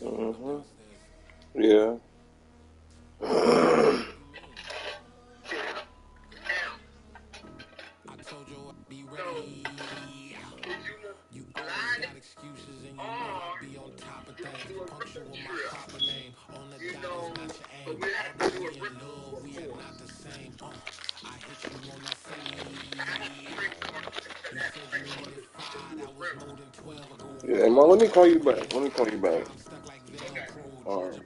Mm-hmm. Yeah. Yeah, man, let me call you back. Let me call you back. All right.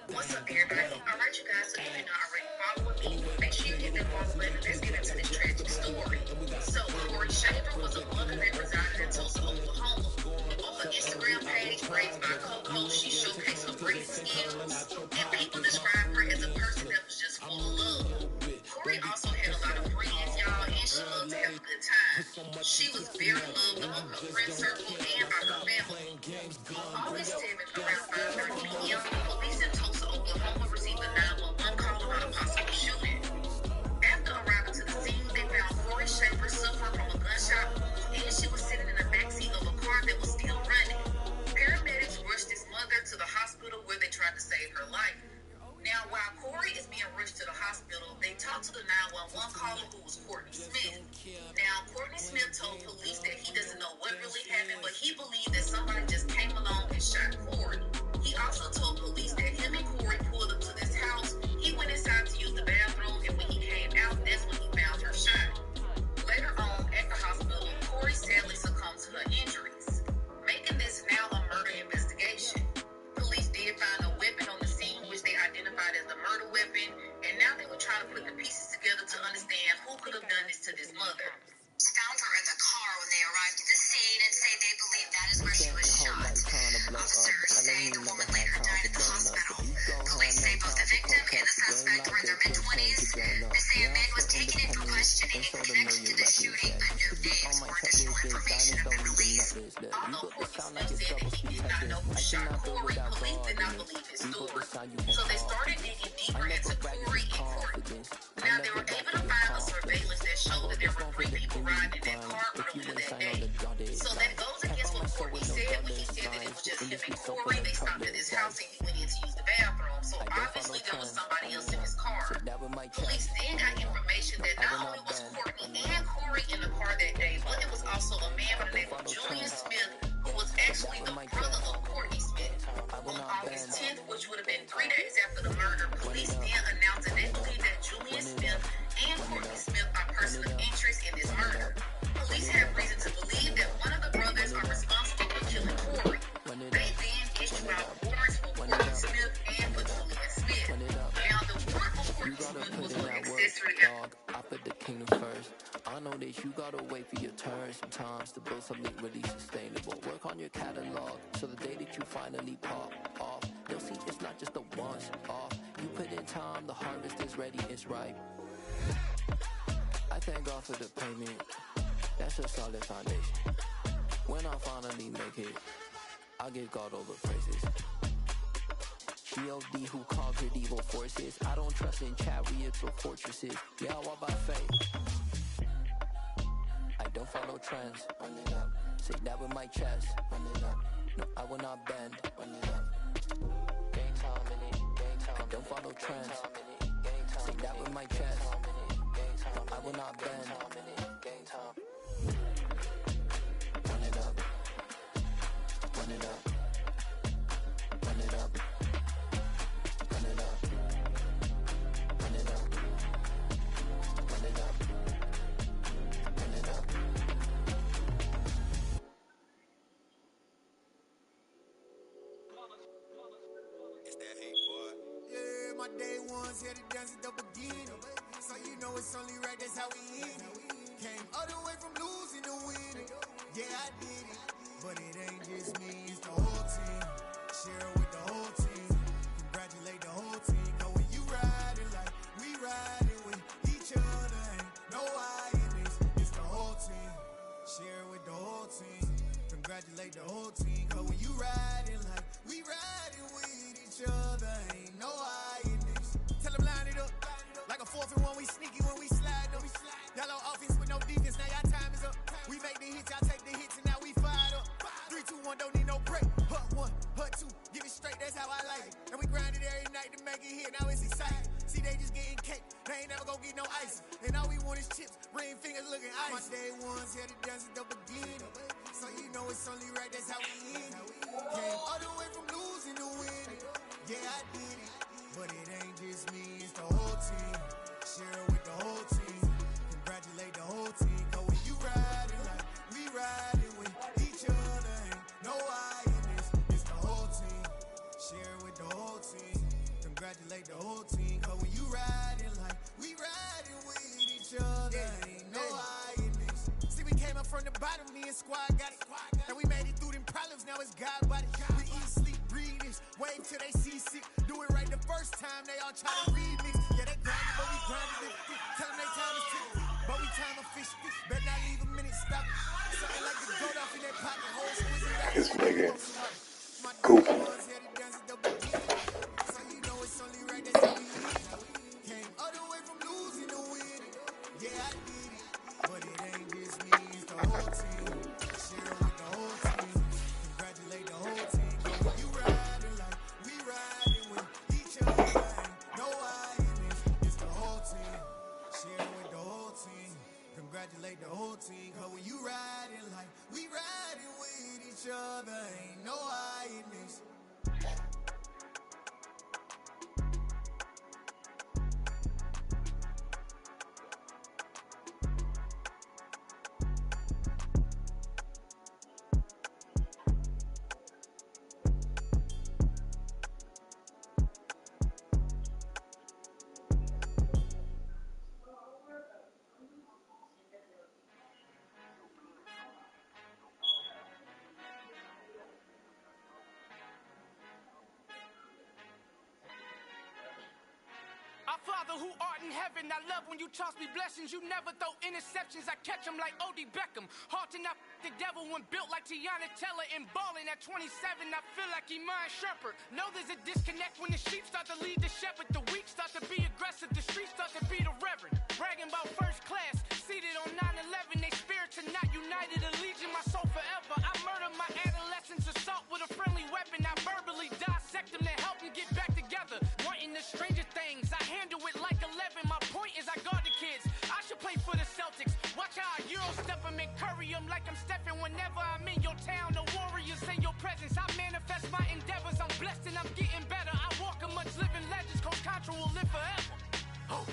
What's up, everybody? All right, you guys. So if you're not already following me, make sure you hit that follow button. Let's get into this tragic story. So Corey Shaver was a mother that resided in Tulsa, Oklahoma. On her Instagram page, Raised by Coco, she showcased her breeding skills, and people describe her as a person that was just full of love. Corey also had a lot of friends, y'all, and she loved to have a good time. She was very loved among her friend circle and by her family. On August 7th, around 5:30 p.m., police in Tulsa, Oklahoma received a 911 call about a possible shooting. After arriving to the scene, they found Corey Shaver suffering from a gunshot wound, and she was sitting in the backseat of a car that was still running. Paramedics rushed his mother to the hospital where they tried to save her life. Now, while Corey is being rushed to the hospital, they talked to the 911 caller, who was Courtney Smith. Now, Courtney Smith told police that he doesn't know what really happened, but he believed that somebody just came along and shot Corey. He also told police that him and Corey pulled up to this house. He went inside to use the bathroom, and when he came out, that's when he found her shot. Later on, at the hospital, Corey sadly succumbed to her injuries, making this now a murder investigation. Police did find a weapon on the scene, which they identified as the murder weapon, and now they were trying to put the pieces together to understand who could have done this to this mother. Found her in the car when they arrived at the scene and say they believe that is where she was shot. Officers say the woman later died at the hospital. Police say both the victim and the suspect were in their mid-20s. They say a man was taken in for questioning in connection to the shooting, but no names or additional information have been released. Although Courtney Smith said that he did not know who shot Corey, police did not believe his story. So they started digging deeper into Corey and Courtney. Now, they were able to find a surveillance that showed that there were 3 people riding in that car earlier that day. So that goes against what Courtney said when he said that it was just him and Corey. They stopped at his house and he went in to use the bathroom. So obviously there was somebody else in his car. Police then got information that not only was Courtney and Corey in the car that day, but it was also a man by the name of Julian Smith, who was actually the brother of Courtney Smith. On August 10th, which would have been 3 days after the murder, police then announced that they believe that Julian Smith and Courtney Smith are persons of interest in this murder. Police have reason to believe that one of the brothers are responsible for killing Corey. They then issue out warrants for Courtney Smith and for Julian Smith. Now, the warrant for Courtney Smith was for accessory after. I put the kingdom first. I know that you gotta wait for your turn sometimes to build something really sustainable. Work on your catalog so the day that you finally pop off, they'll see it's not just a once off. You put in time, the harvest is ready, it's ripe. I thank God for the payment. That's a solid foundation. When I finally make it, I'll give God all the praises. G.O.D. who conquered evil forces. I don't trust in chariots or fortresses. Yeah, I walk by faith. I don't follow trends. Say that with my chest. Run it up. No, I will not bend. Run it up. Gang time in it. Gang time. I don't follow trends. Say that with my chest. No, I will not bend. Gang time. Run it up. Run it up. Run it up. Run it up. Run it up. Run it up. Run it up. It's that hate, boy. Yeah, my day ones had to dance at the beginning. So you know it's only right, that's how we end it. Came all the way from losing to winning. Yeah, I did it. But it ain't just me, it's the whole team. Share with the whole team. Congratulate the whole team. Cause when you riding like we riding with each other, ain't no I in this. It's the whole team. Share with the whole team. Congratulate the whole team. Cause when you riding like we riding with each other, ain't no I in this. Tell them line it up. Like a 4th and 1, we sneaky when we slide them. Yellow offense with no defense, now y'all time is up. We make the hits, y'all take the hits, and now we fired up. 3, 2, 1, don't need no break. Hut 1, hut 2, give it straight, that's how I like it. And we grind it every night to make it hit, now it's exciting. See, they just getting cake, they ain't never gonna get no ice. And all we want is chips, ring fingers looking ice. My day ones had to dance at the beginning. So you know it's only right, that's how we end it. Came all the way from losing to winning. Yeah, I did it. But it ain't just me, it's the whole team. Share with the whole team. Congratulate the whole team. Cause when you riding like we riding with each other, ain't no I in this. It's the whole team. Share with the whole team. Congratulate the whole team. Cause when you riding like we riding with each other, ain't no I in this. See, we came up from the bottom, me and squad got it. And we made it through them problems, now it's God body. We eat, sleep, breathe this. Wave till they see sick. Do it right the first time, they all try to remix. Yeah, they grind it, but we grind it. Tell them they time is ticking, but we time a fish. Better not leave a minute, stop. Something like the goat off in that pocket, whole squeezing out. This nigga My day goofy. ones had to dance at the beginning. So you know it's only right, that's how we end it. Came all the way from losing to winning. Yeah, I did it. But it ain't just me, it's the whole team. Share with the whole team. Congratulate the whole team. Cause when you riding like we riding with each other, ain't no I in this. It's the whole team. Share with the whole team. Congratulate the whole team. Cause when you riding like we riding with each other, ain't no I in this. Our Father who art in heaven, I love when you toss me blessings. You never throw interceptions, I catch them like O.D. Beckham. Hard to not the devil when built like Tiana Teller and balling at 27. I feel like Iman Shepherd. Know there's a disconnect when the sheep start to lead the shepherd. The weak start to be aggressive, the streets start to be the reverend. Bragging about first class, seated on 9/11. They spirits are not united, a legion, my soul forever. I murder my adolescence, assault with a friendly weapon. I verbally dissect them to help them get back together. Wanting the stranger things, I handle it like 11. My point is I guard the kids. I should play for the Celtics. Watch how I Euro step them and curry them like I'm stepping. Whenever I'm in your town, the Warriors in your presence. I manifest my endeavors. I'm blessed and I'm getting better. I walk amongst living legends. Coach Contra will live forever. Oh.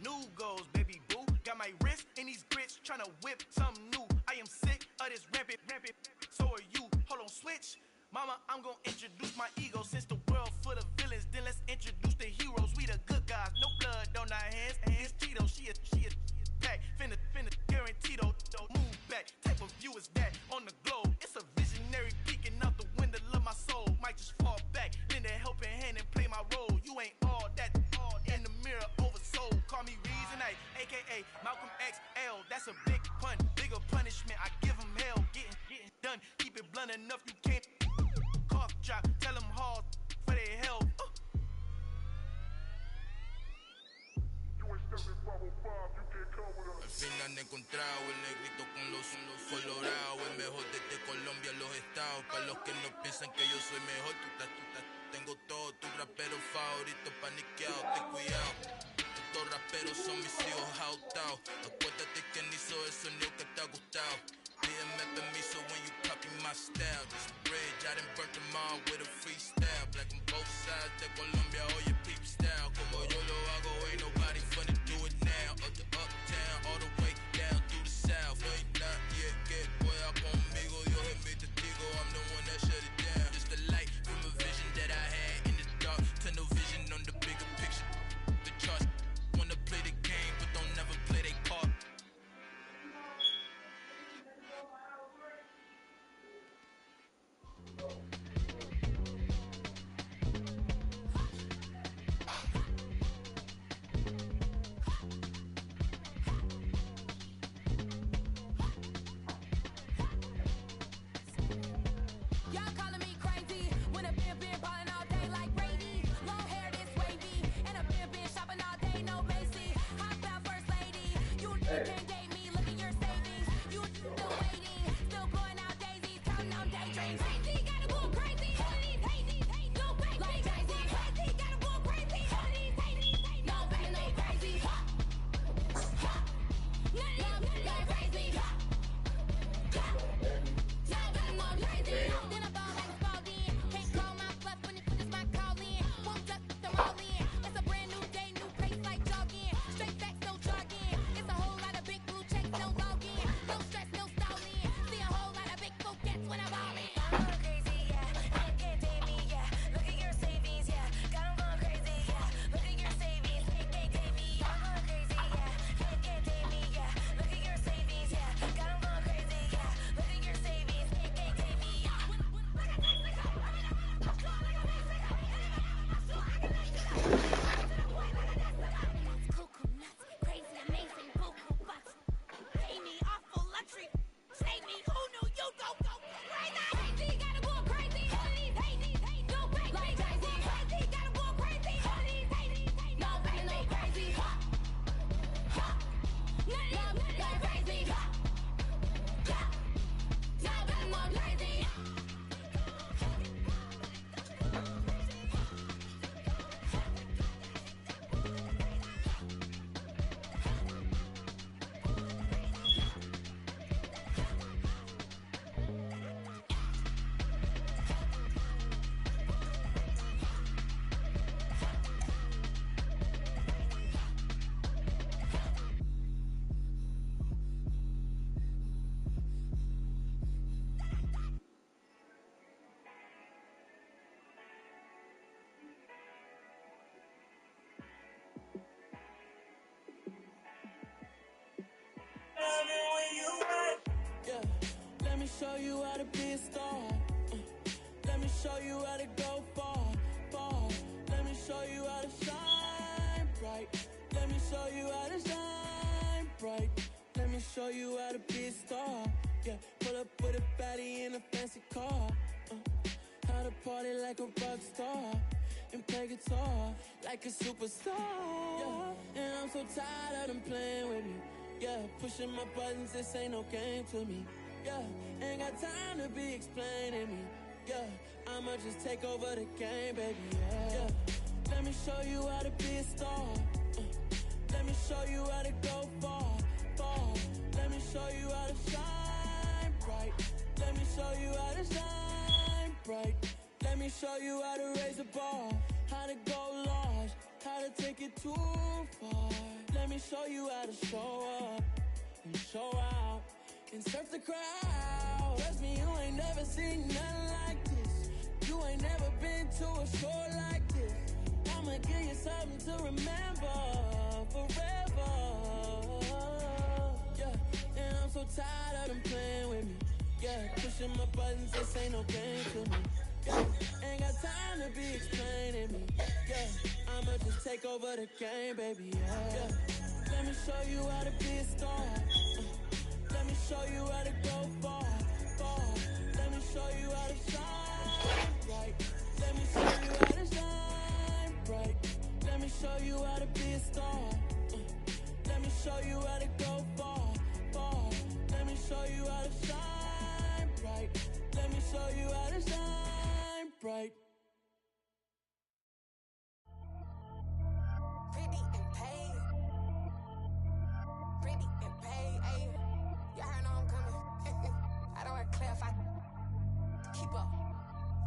New goals, baby boo. Got my wrist in these grits, tryna whip something new. I am sick of this rampant. So are you. Hold on, switch. Mama, I'm gonna introduce my ego. Since the world full of villains, then let's introduce the heroes. We the good guys, no blood on our hands. It's Tito, she is back. Finna, guaranteed. Move back. Type of view is that on the globe? It's a visionary peeking out the window of my soul. Might just fall back, lend a helping hand and play my role. You ain't all that. In the mirror, oversold. Call me Reason A, aka Malcolm XL. That's a big pun, bigger punishment. I give him hell, getting done. Keep it blunt enough, you can't. Cough drop, encontrado, el negrito con los colorados, el mejor desde Colombia a los estados. Para los que no piensan que yo soy mejor, tengo todo, tu rapero favorito paniqueado, ten cuidado. Estos raperos son mis hijos adoptados. Acuérdate quién hizo el sonido que te ha gustado. Pídeme permiso when you copy my style. This bridge, I done burnt them all with a freestyle. Black on both sides de Colombia, oye peep style. Como yo lo hago, ain't nobody finna do it now. Up to uptown, all the way down through the south. No hay nadie que pueda conmigo. Dios es mi testigo, I'm the one that shut it down. Just the light from a vision that I had in the dark. Tunnel vision on the bigger picture. The charts wanna play the game, but don't never play their part. Y'all calling me crazy when a been ballin' all day like Brady. Long hair this wavy, and a been shopping all day, no basic. Hot about first lady, you can't date me, look at your savings. You still waiting, still blowing out daisies, counting on daydreams. Crazy, gotta go crazy, all of these hazy, no fake, like crazy. Crazy, gotta go crazy, all of these hazy, no fake, no crazy. None of them like crazy. Then I ball like a ball in. Can't call my bluff when it is my call in. Won't duck the roll in. It's a brand new day, new pace like jogging. Straight facts, no jargon. It's a whole lot of big blue checks, no login. No stress, no stalling. See a whole lot of big focus when I'm ballin'. I'm going crazy, yeah. Can't date me, yeah. Look at your savings, yeah. Got 'em going crazy, yeah. Look at your savings, can't date me. I'm going crazy, yeah. Can't date me, yeah. Look at your savings, yeah. Got 'em going crazy, yeah. Look at your savings, can't date me. Cuckoo nuts, crazy, amazing, buku butts. Pay me awful luxury. Say me, who knew you don't go crazy? Crazy, gotta go crazy. All of these hate, no fake, like crazy. Crazy, gotta go crazy. All of these hate, no fake, no crazy. None of them like crazy. Now I'm more crazy. Yeah, let me show you how to be a star. Let me show you how to go far, far. Let me show you how to shine bright. Let me show you how to shine bright. Let me show you how to be a star. Yeah, pull up with a baddie in a fancy car. How to party like a rock star and play guitar like a superstar. Yeah, and I'm so tired of them playing with me. Yeah, pushing my buttons, this ain't no game to me. Yeah, ain't got time to be explaining me. Yeah, I'ma just take over the game, baby. Yeah, let me show you how to be a star. Let me show you how to go far, far. Let me show you how to shine bright. Let me show you how to shine bright. Let me show you how to raise the bar, how to go large, how to take it too far. Let me show you how to show up and show out and surf the crowd. Trust me, you ain't never seen nothing like this. You ain't never been to a show like this. I'ma give you something to remember forever. Yeah, and I'm so tired of them playing with me. Yeah, pushing my buttons, this ain't no game to me. Yeah, ain't got time to be explaining me. Yeah, I'ma just take over the game, baby. Yeah, let me show you how to be a star. Let me show you how to go far, far. Let me show you how to shine bright. Let me show you how to shine bright. Let me show you how to be a star. Let me show you how to go far, show you how to shine bright. Let me show you how to shine bright. Pretty and paid. Pretty and paid, ayy. Y'all heard I'm coming. I don't want to clarify. Keep up.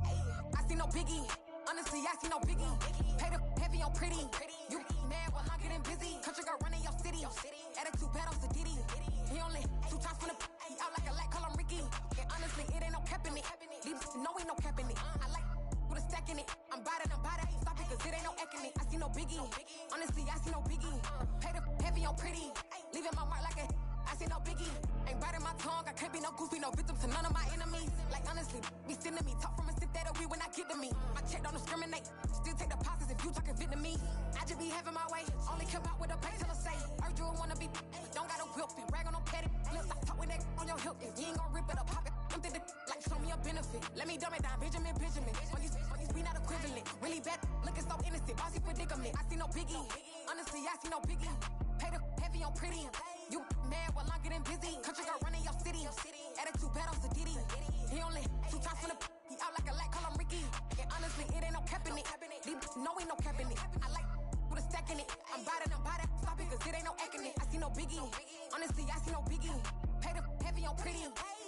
Ayy. I see no biggie. Honestly, I see no biggie. Pay the heavy on pretty. You mad while I'm getting busy. Country girl running your city. Attitude bad on the Diddy. He only 2 times from the he out like a light, call him Ricky. And honestly, it ain't no cap in it. Leave no ain't no cap in it. I like with a stack in it. I'm bad. Stop it, cause it ain't no eck in it. I see no biggie. Honestly, I see no biggie. Pay the heavy on pretty. Leaving my mark like a I see no biggie. Ain't biting my tongue. I can't be no goofy, no victim to none of my enemies. Like honestly, be sending me talk from a sit that we when I get to me. My check don't discriminate. Still take deposits if you talking Vietnamese. I just be having my way. Only come out with a pay till I say. Urge you wanna be, don't gotta whip it. Rag on no petty. Lips, I talk with that on your hip. If you ain't gon' rip it up, pop it. I'm thinking like show me a benefit. Let me dumb it down, Benjamin. On you, we not equivalent. Really bad, looking so innocent. Bossy predicament. I see no biggie. Honestly, I see no biggie. Pay the heavy on pretty. You mad while I'm getting busy. Country girl running your city. Attitude bad on the Diddy. He only 2 times from the he out like a light, call him Ricky. And honestly, it ain't no cap in it. No ain't no cap in it. I like with a stack in it. I'm bad. Stop it, cause it ain't no eck in it. I see no biggie. Honestly, I see no biggie. Pay the heavy on pretty.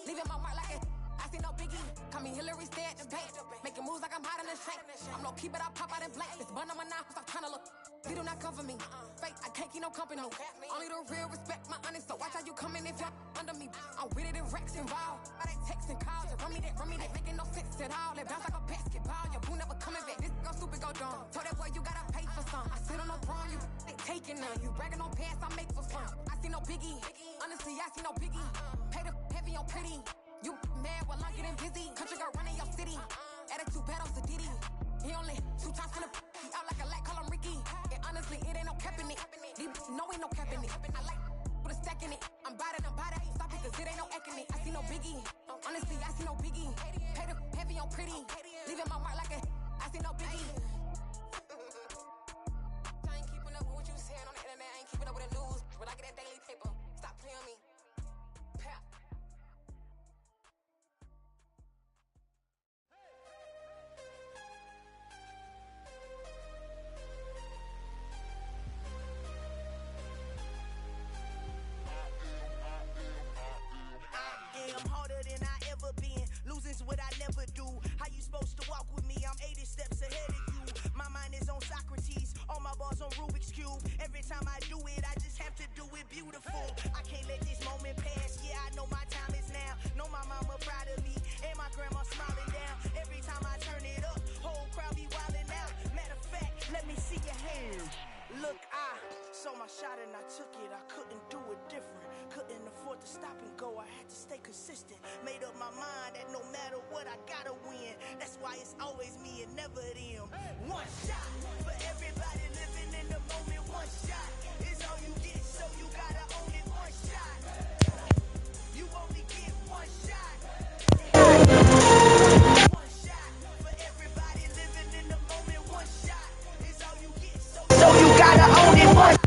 Leaving my mark like it. I see no biggie. Call me Hillary, stay at the bank. Making moves like I'm hiding in the shank. I'm no keep it, I pop out in blank. It's bun on my knife, stop trying to look. They do not come for me. Fake, I can't keep no company. Only the real respect my honest. So watch how you coming if y'all under me. I'm with it and Rex involved. I they text and calls. Run me that, making no sense at all. They bounce like a basketball. Your boo never coming back. This go stupid, go dumb. Told that boy you gotta pay for some. I sit on the throne, you they taking none. You bragging on past, I make for fun. I see no biggie. Honestly, I see no biggie. Pay the heavy on pretty. You mad while I'm getting busy. Country girl running your city. Attitude bad on the Diddy. He only 2 times from the he out like a light, call him Ricky. And honestly, it ain't no cap in it. No ain't no cap in it. I like with a stack in it. I'm bad. Stop it, cause it ain't no eck in it. I see no biggie. Honestly, I see no biggie. Pay the heavy on pretty. Leaving my mark like a I see no biggie. I ain't keeping up with what you saying on the internet. I ain't keeping up with the news. But I get that daily paper. Stop playing on me. Pap. I'm harder than I ever been. Losing's what I never do. How you supposed to walk with me? I'm 80 steps ahead of you. My mind is on Socrates. All my bars on Rubik's Cube. Every time I do it, I just have to do it beautiful. I can't let this moment pass. Yeah, I know my time is now. Know my mama proud of me. And my grandma smiling down. Every time I turn it up, whole crowd be wildin' out. Matter of fact, let me see your hands. Look, I saw my shot and I took it. I couldn't do it different. Couldn't afford to stop and go. I had to stay consistent. Made up my mind that no matter what, I gotta win. That's why it's always me and never them. One shot for everybody living in the moment. One shot is all you get, so you gotta own it. One shot. You only get one shot. One shot for everybody living in the moment. One shot is all you get, so you gotta own it. One.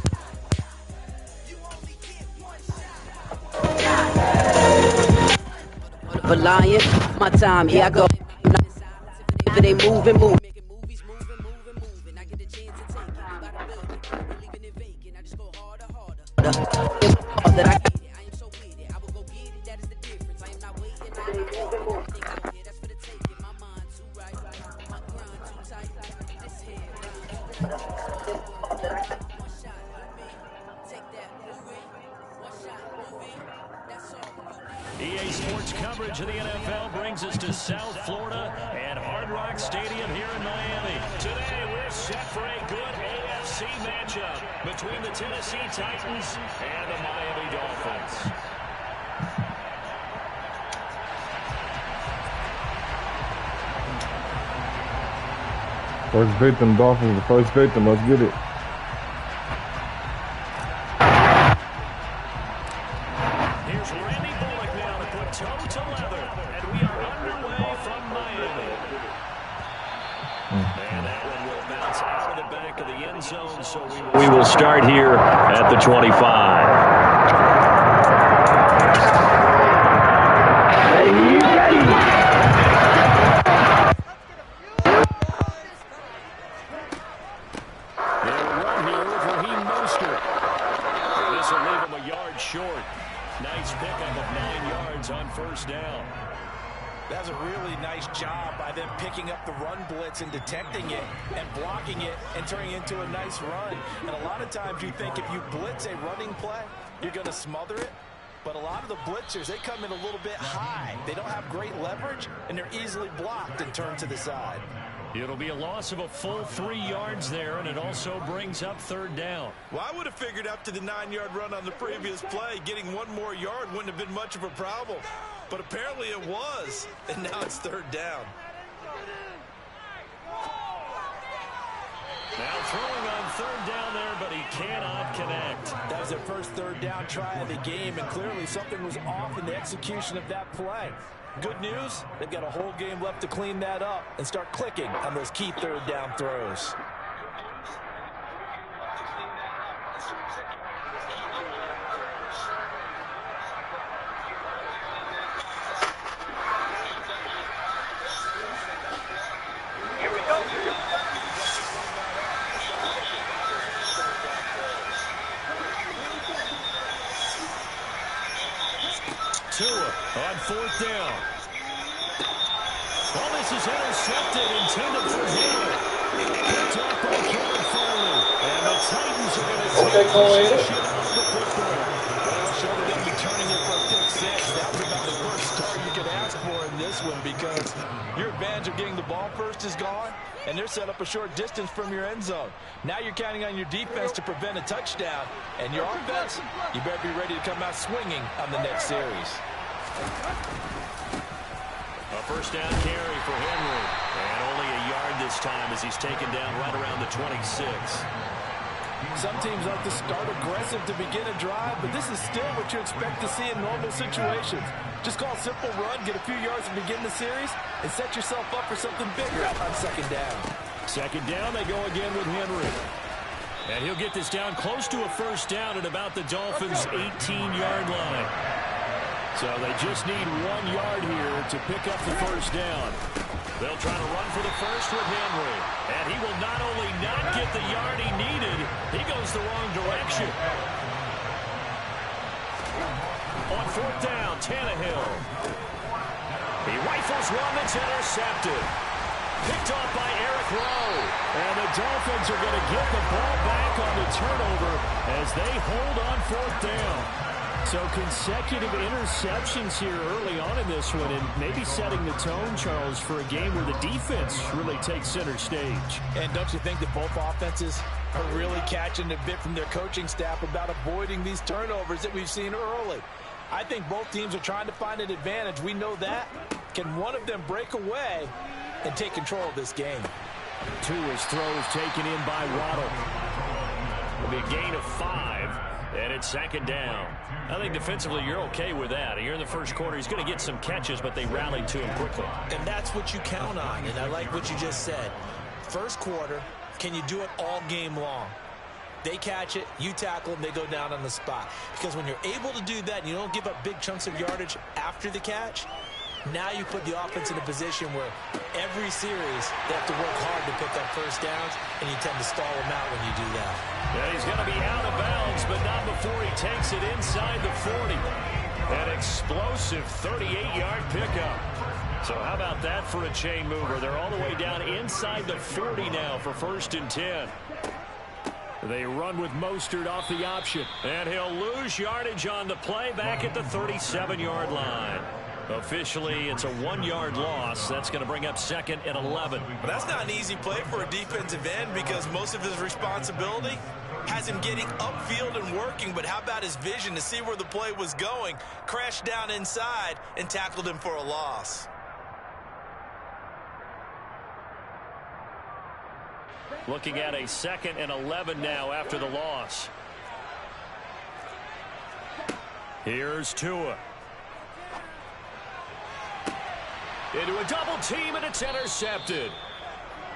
For lying, my time, here I go. They moving. Making movies, moving. I get the chance to take it. You gotta build it. Leaving it vacant. I just go harder. That I get it. I am so with it. I will go get it. That is the difference. I am not waiting. Everything out here, that's for the taking. My mind too right. My grind too tight. This here. One shot, take that, move it. One shot, move it. That's all. EA Sports coverage of the NFL brings us to South Florida and Hard Rock Stadium here in Miami. Today, we're set for a good AFC matchup between the Tennessee Titans and the Miami Dolphins. First victim, Dolphins, the first victim. Let's get it. Toe to leather, and we are underway from Miami. And that one will bounce out of the back of the end zone, so we will start here at the 25. run here with Raheem Mostert. This will leave him a yard short. Nice pickup of 9 yards on first down. That's a really nice job by them picking up the run blitz and detecting it and blocking it and turning it into a nice run. And a lot of times you think if you blitz a running play, you're going to smother it. But a lot of the blitzers, they come in a little bit high. They don't have great leverage, and they're easily blocked and turned to the side. It'll be a loss of a full 3 yards there, and it also brings up third down. Well, I would have figured up to the 9-yard run on the previous play. Getting 1 more yard wouldn't have been much of a problem. But apparently it was, and now it's third down. Now throwing on third down there, but he cannot connect. That was their first third down try of the game, and clearly something was off in the execution of that play. Good news, they've got a whole game left to clean that up and start clicking on those key third down throws. Tua on fourth down. Well, this is intercepted, intended for Henry. Picked up by Kevin Farley. And the Titans are going to take possession of the football. Well, show them returning it for a pick six. That was about the first start you could ask for in this one, because your advantage of getting the ball first is gone, and they're set up a short distance from your end zone. Now you're counting on your defense to prevent a touchdown, and your offense, you better be ready to come out swinging on the next series. A first down carry for Henry. And only a yard this time as he's taken down right around the 26. Some teams like to start aggressive to begin a drive, but this is still what you expect to see in normal situations. Just call a simple run, get a few yards to begin the series, and set yourself up for something bigger on second down. Second down, they go again with Henry. And he'll get this down close to a first down at about the Dolphins' 18-yard line. So they just need 1 yard here to pick up the first down. They'll try to run for the first with Henry. And he will not only not get the yard he needed, he goes the wrong direction. On fourth down, Tannehill. He rifles one that's intercepted. Picked off by Eric Rowe. And the Dolphins are going to get the ball back on the turnover as they hold on fourth down. So consecutive interceptions here early on in this one, and maybe setting the tone, Charles, for a game where the defense really takes center stage. And don't you think that both offenses are really catching a bit from their coaching staff about avoiding these turnovers that we've seen early? I think both teams are trying to find an advantage. We know that. Can one of them break away and take control of this game? Tua's throws taken in by Waddle. It'll be a gain of 5, and it's second down. I think defensively you're okay with that. Here in the first quarter, he's going to get some catches, but they rallied to him quickly. And that's what you count on, and I like what you just said. First quarter, can you do it all game long? They catch it, you tackle them, they go down on the spot. Because when you're able to do that and you don't give up big chunks of yardage after the catch, now you put the offense in a position where every series they have to work hard to pick up first downs, and you tend to stall them out when you do that. Yeah, he's going to be out of bounds, but not before he takes it inside the 40. An explosive 38-yard pickup. So how about that for a chain mover? They're all the way down inside the 40 now for first and 10. They run with Mostert off the option, and he'll lose yardage on the play back at the 37-yard line. Officially, it's a 1-yard loss. That's going to bring up second and 11. Well, that's not an easy play for a defensive end because most of his responsibility has him getting upfield and working, but how about his vision to see where the play was going, crashed down inside, and tackled him for a loss. Looking at a second and 11 now after the loss. Here's Tua. Into a double team, and it's intercepted.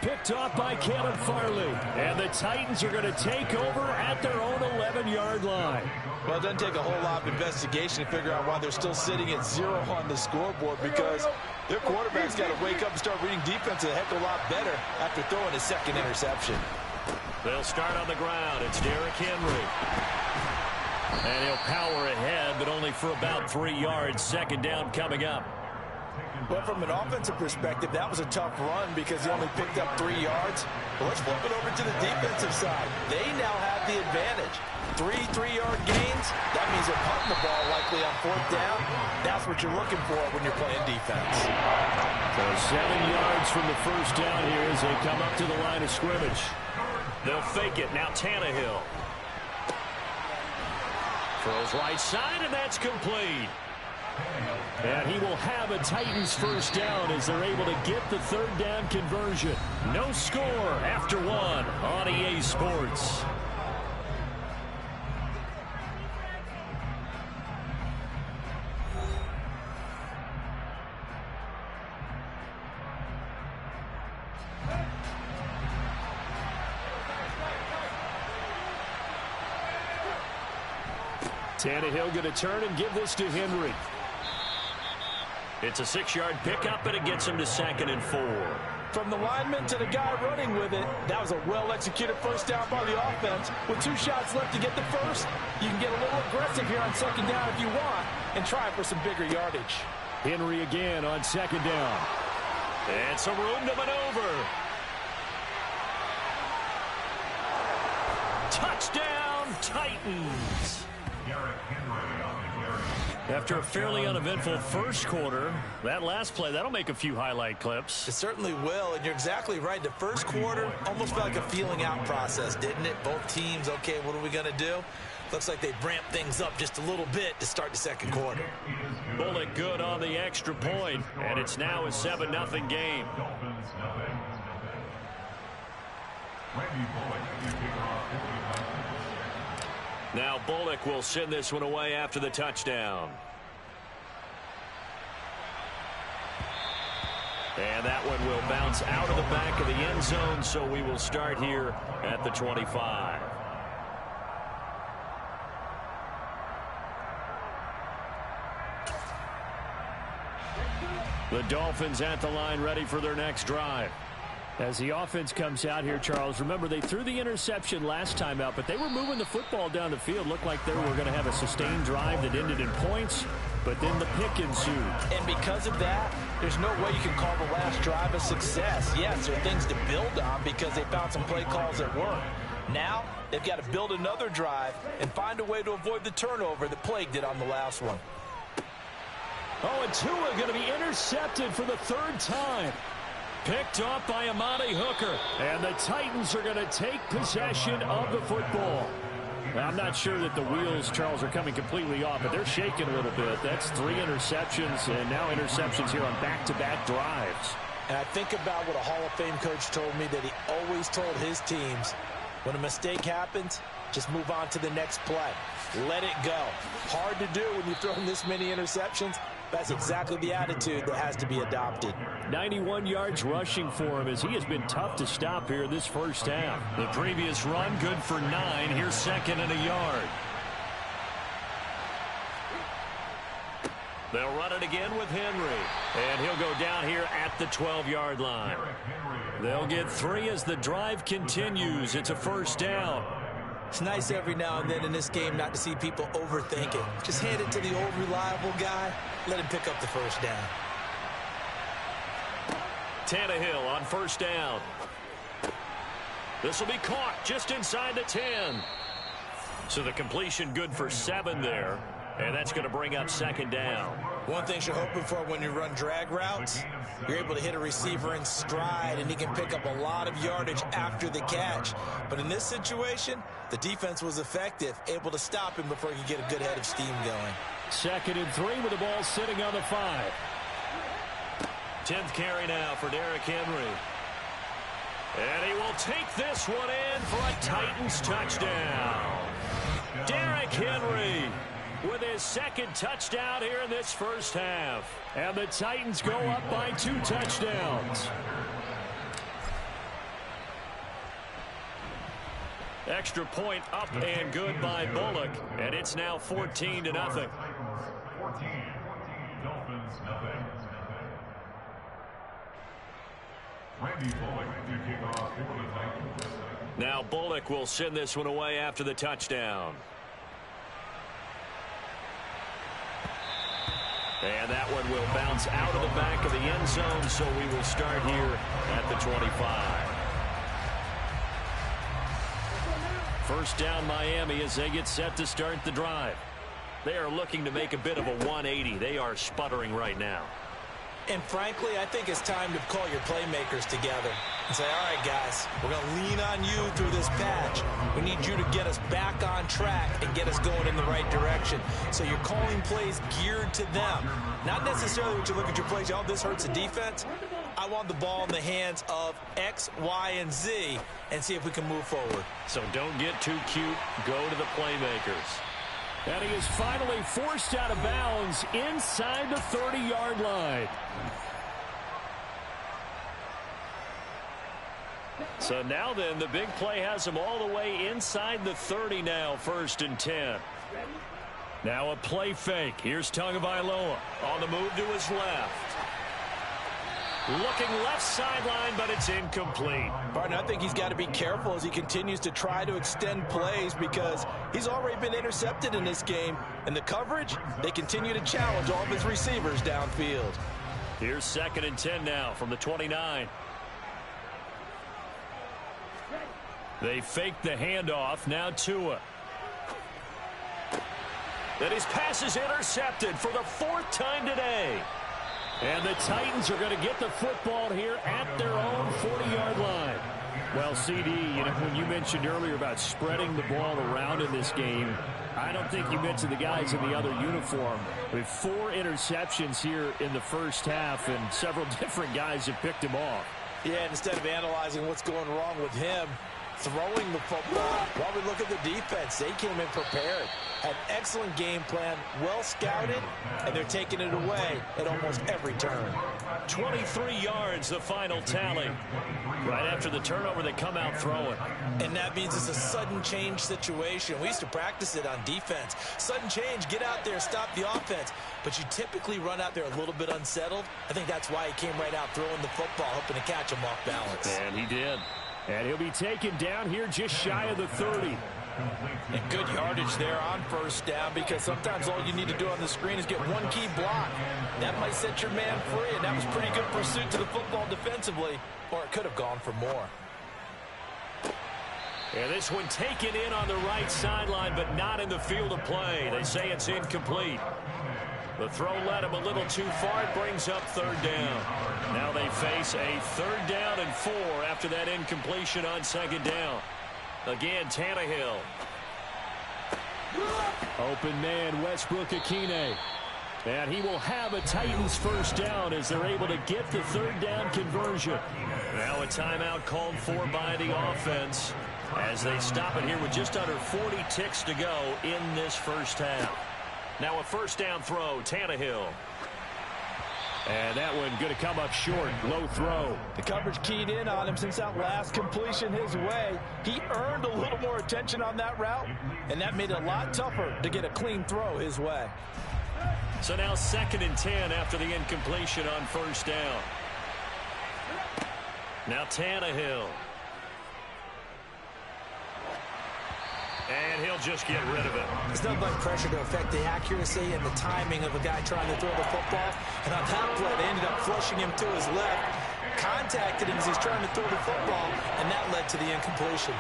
Picked off by Caleb Farley. And the Titans are going to take over at their own 11-yard line. Well, it doesn't take a whole lot of investigation to figure out why they're still sitting at 0 on the scoreboard, because their quarterback's got to wake up and start reading defense a heck of a lot better after throwing his second interception. They'll start on the ground. It's Derrick Henry. And he'll power ahead, but only for about 3 yards. Second down coming up. Well, from an offensive perspective, that was a tough run because he only picked up 3 yards. But let's flip it over to the defensive side. They now have the advantage. 3-3-yard gains, that means they're punting the ball likely on 4th down. That's what you're looking for when you're playing defense. So 7 yards from the first down here as they come up to the line of scrimmage. They'll fake it. Now Tannehill. Throws right side, and that's complete. And he will have a Titans first down as they're able to get the 3rd down conversion. No score after 1 on EA Sports. Tannehill going to turn and give this to Henry. It's a 6-yard pickup, and it gets him to 2nd and 4. From the lineman to the guy running with it, that was a well-executed first down by the offense. With 2 shots left to get the first, you can get a little aggressive here on 2nd down if you want and try for some bigger yardage. Henry again on 2nd down. And some room to maneuver. Touchdown, Titans. After a fairly uneventful first quarter, that last play, that'll make a few highlight clips. It certainly will, and you're exactly right. The first quarter almost felt like a feeling out process, didn't it? Both teams, okay, what are we going to do? Looks like they ramped things up just a little bit to start the second quarter. Bullock good on the extra point, and it's now a 7-0 game. Now Bullock will send this one away after the touchdown. And that one will bounce out of the back of the end zone, so we will start here at the 25. The Dolphins at the line, ready for their next drive. As the offense comes out here, Charles, remember they threw the interception last time out, but they were moving the football down the field. Looked like they were going to have a sustained drive that ended in points, but then the pick ensued. And because of that, there's no way you can call the last drive a success. Yes, there are things to build on because they found some play calls that work. Now, they've got to build another drive and find a way to avoid the turnover that plagued it on the last one. Oh, and Tua going to be intercepted for the 3rd time. Picked off by Amani Hooker. And the Titans are going to take possession of the football. Now, I'm not sure that the wheels, Charles, are coming completely off, but they're shaking a little bit. That's 3 interceptions, and now interceptions here on back-to-back drives. And I think about what a Hall of Fame coach told me, that he always told his teams, when a mistake happens, just move on to the next play. Let it go. Hard to do when you've thrown this many interceptions. That's exactly the attitude that has to be adopted. 91 yards rushing for him as he has been tough to stop here this first half. The previous run good for 9. Here's 2nd and a yard. They'll run it again with Henry. And he'll go down here at the 12-yard line. They'll get 3 as the drive continues. It's a first down. It's nice every now and then in this game not to see people overthink it. Just hand it to the old reliable guy. Let him pick up the first down. Tannehill on first down. This will be caught just inside the 10. So the completion good for 7 there. And that's going to bring up 2nd down. One thing you're hoping for when you run drag routes, you're able to hit a receiver in stride, and he can pick up a lot of yardage after the catch. But in this situation, the defense was effective, able to stop him before he could get a good head of steam going. 2nd and 3 with the ball sitting on the 5. 10th carry now for Derrick Henry. And he will take this one in for a Titans touchdown. Derrick Henry with his 2nd touchdown here in this first half. And the Titans go up by 2 touchdowns. Extra point up and good by Bullock, and it's now 14-0. Now Bullock will send this one away after the touchdown. And that one will bounce out of the back of the end zone, so we will start here at the 25. First down Miami as they get set to start the drive. They are looking to make a bit of a 180. They are sputtering right now. And frankly, I think it's time to call your playmakers together and say, all right, guys, we're going to lean on you through this patch. We need you to get us back on track and get us going in the right direction. So you're calling plays geared to them. Not necessarily when you look at your plays, oh, this hurts the defense. I want the ball in the hands of X, Y, and Z and see if we can move forward. So don't get too cute. Go to the playmakers. And he is finally forced out of bounds inside the 30-yard line. So now then, the big play has him all the way inside the 30 now, 1st and 10. Now a play fake. Here's Tagovailoa on the move to his left. Looking left sideline, but it's incomplete. Barton, I think he's got to be careful as he continues to try to extend plays because he's already been intercepted in this game. And the coverage, they continue to challenge all of his receivers downfield. Here's 2nd and 10 now from the 29. They fake the handoff. Now Tua. Then his pass is intercepted for the 4th time today. And the Titans are going to get the football here at their own 40-yard line. Well, CD, when you mentioned earlier about spreading the ball around in this game, I don't think you mentioned the guys in the other uniform. With 4 interceptions here in the first half, and several different guys have picked him off. Yeah, and instead of analyzing what's going wrong with him, throwing the football, while we look at the defense, they came in prepared. An excellent game plan, well scouted, and they're taking it away at almost every turn. 23 yards, the final tally. Right after the turnover, they come out throwing. And that means it's a sudden change situation. We used to practice it on defense. Sudden change, get out there, stop the offense. But you typically run out there a little bit unsettled. I think that's why he came right out throwing the football, hoping to catch him off balance. And he did. And he'll be taken down here just shy of the 30. And good yardage there on 1st down, because sometimes all you need to do on the screen is get one key block. That might set your man free, and that was pretty good pursuit to the football defensively, or it could have gone for more. And this one taken in on the right sideline, but not in the field of play. They say it's incomplete. The throw led him a little too far. It brings up 3rd down. Now they face a 3rd down and 4 after that incompletion on 2nd down. Again, Tannehill. Open man, Westbrook-Ikhine. And he will have a Titans 1st down as they're able to get the 3rd down conversion. Now a timeout called for by the offense as they stop it here with just under 40 ticks to go in this first half. Now a 1st down throw, Tannehill. And that one going to come up short. Low throw. The coverage keyed in on him since that last completion his way. He earned a little more attention on that route, and that made it a lot tougher to get a clean throw his way. So now 2nd and 10 after the incompletion on 1st down. Now Tannehill. And he'll just get rid of it. There's nothing like pressure to affect the accuracy and the timing of a guy trying to throw the football. And on that play, they ended up flushing him to his left, contacted him as he's trying to throw the football, and that led to the incompletion.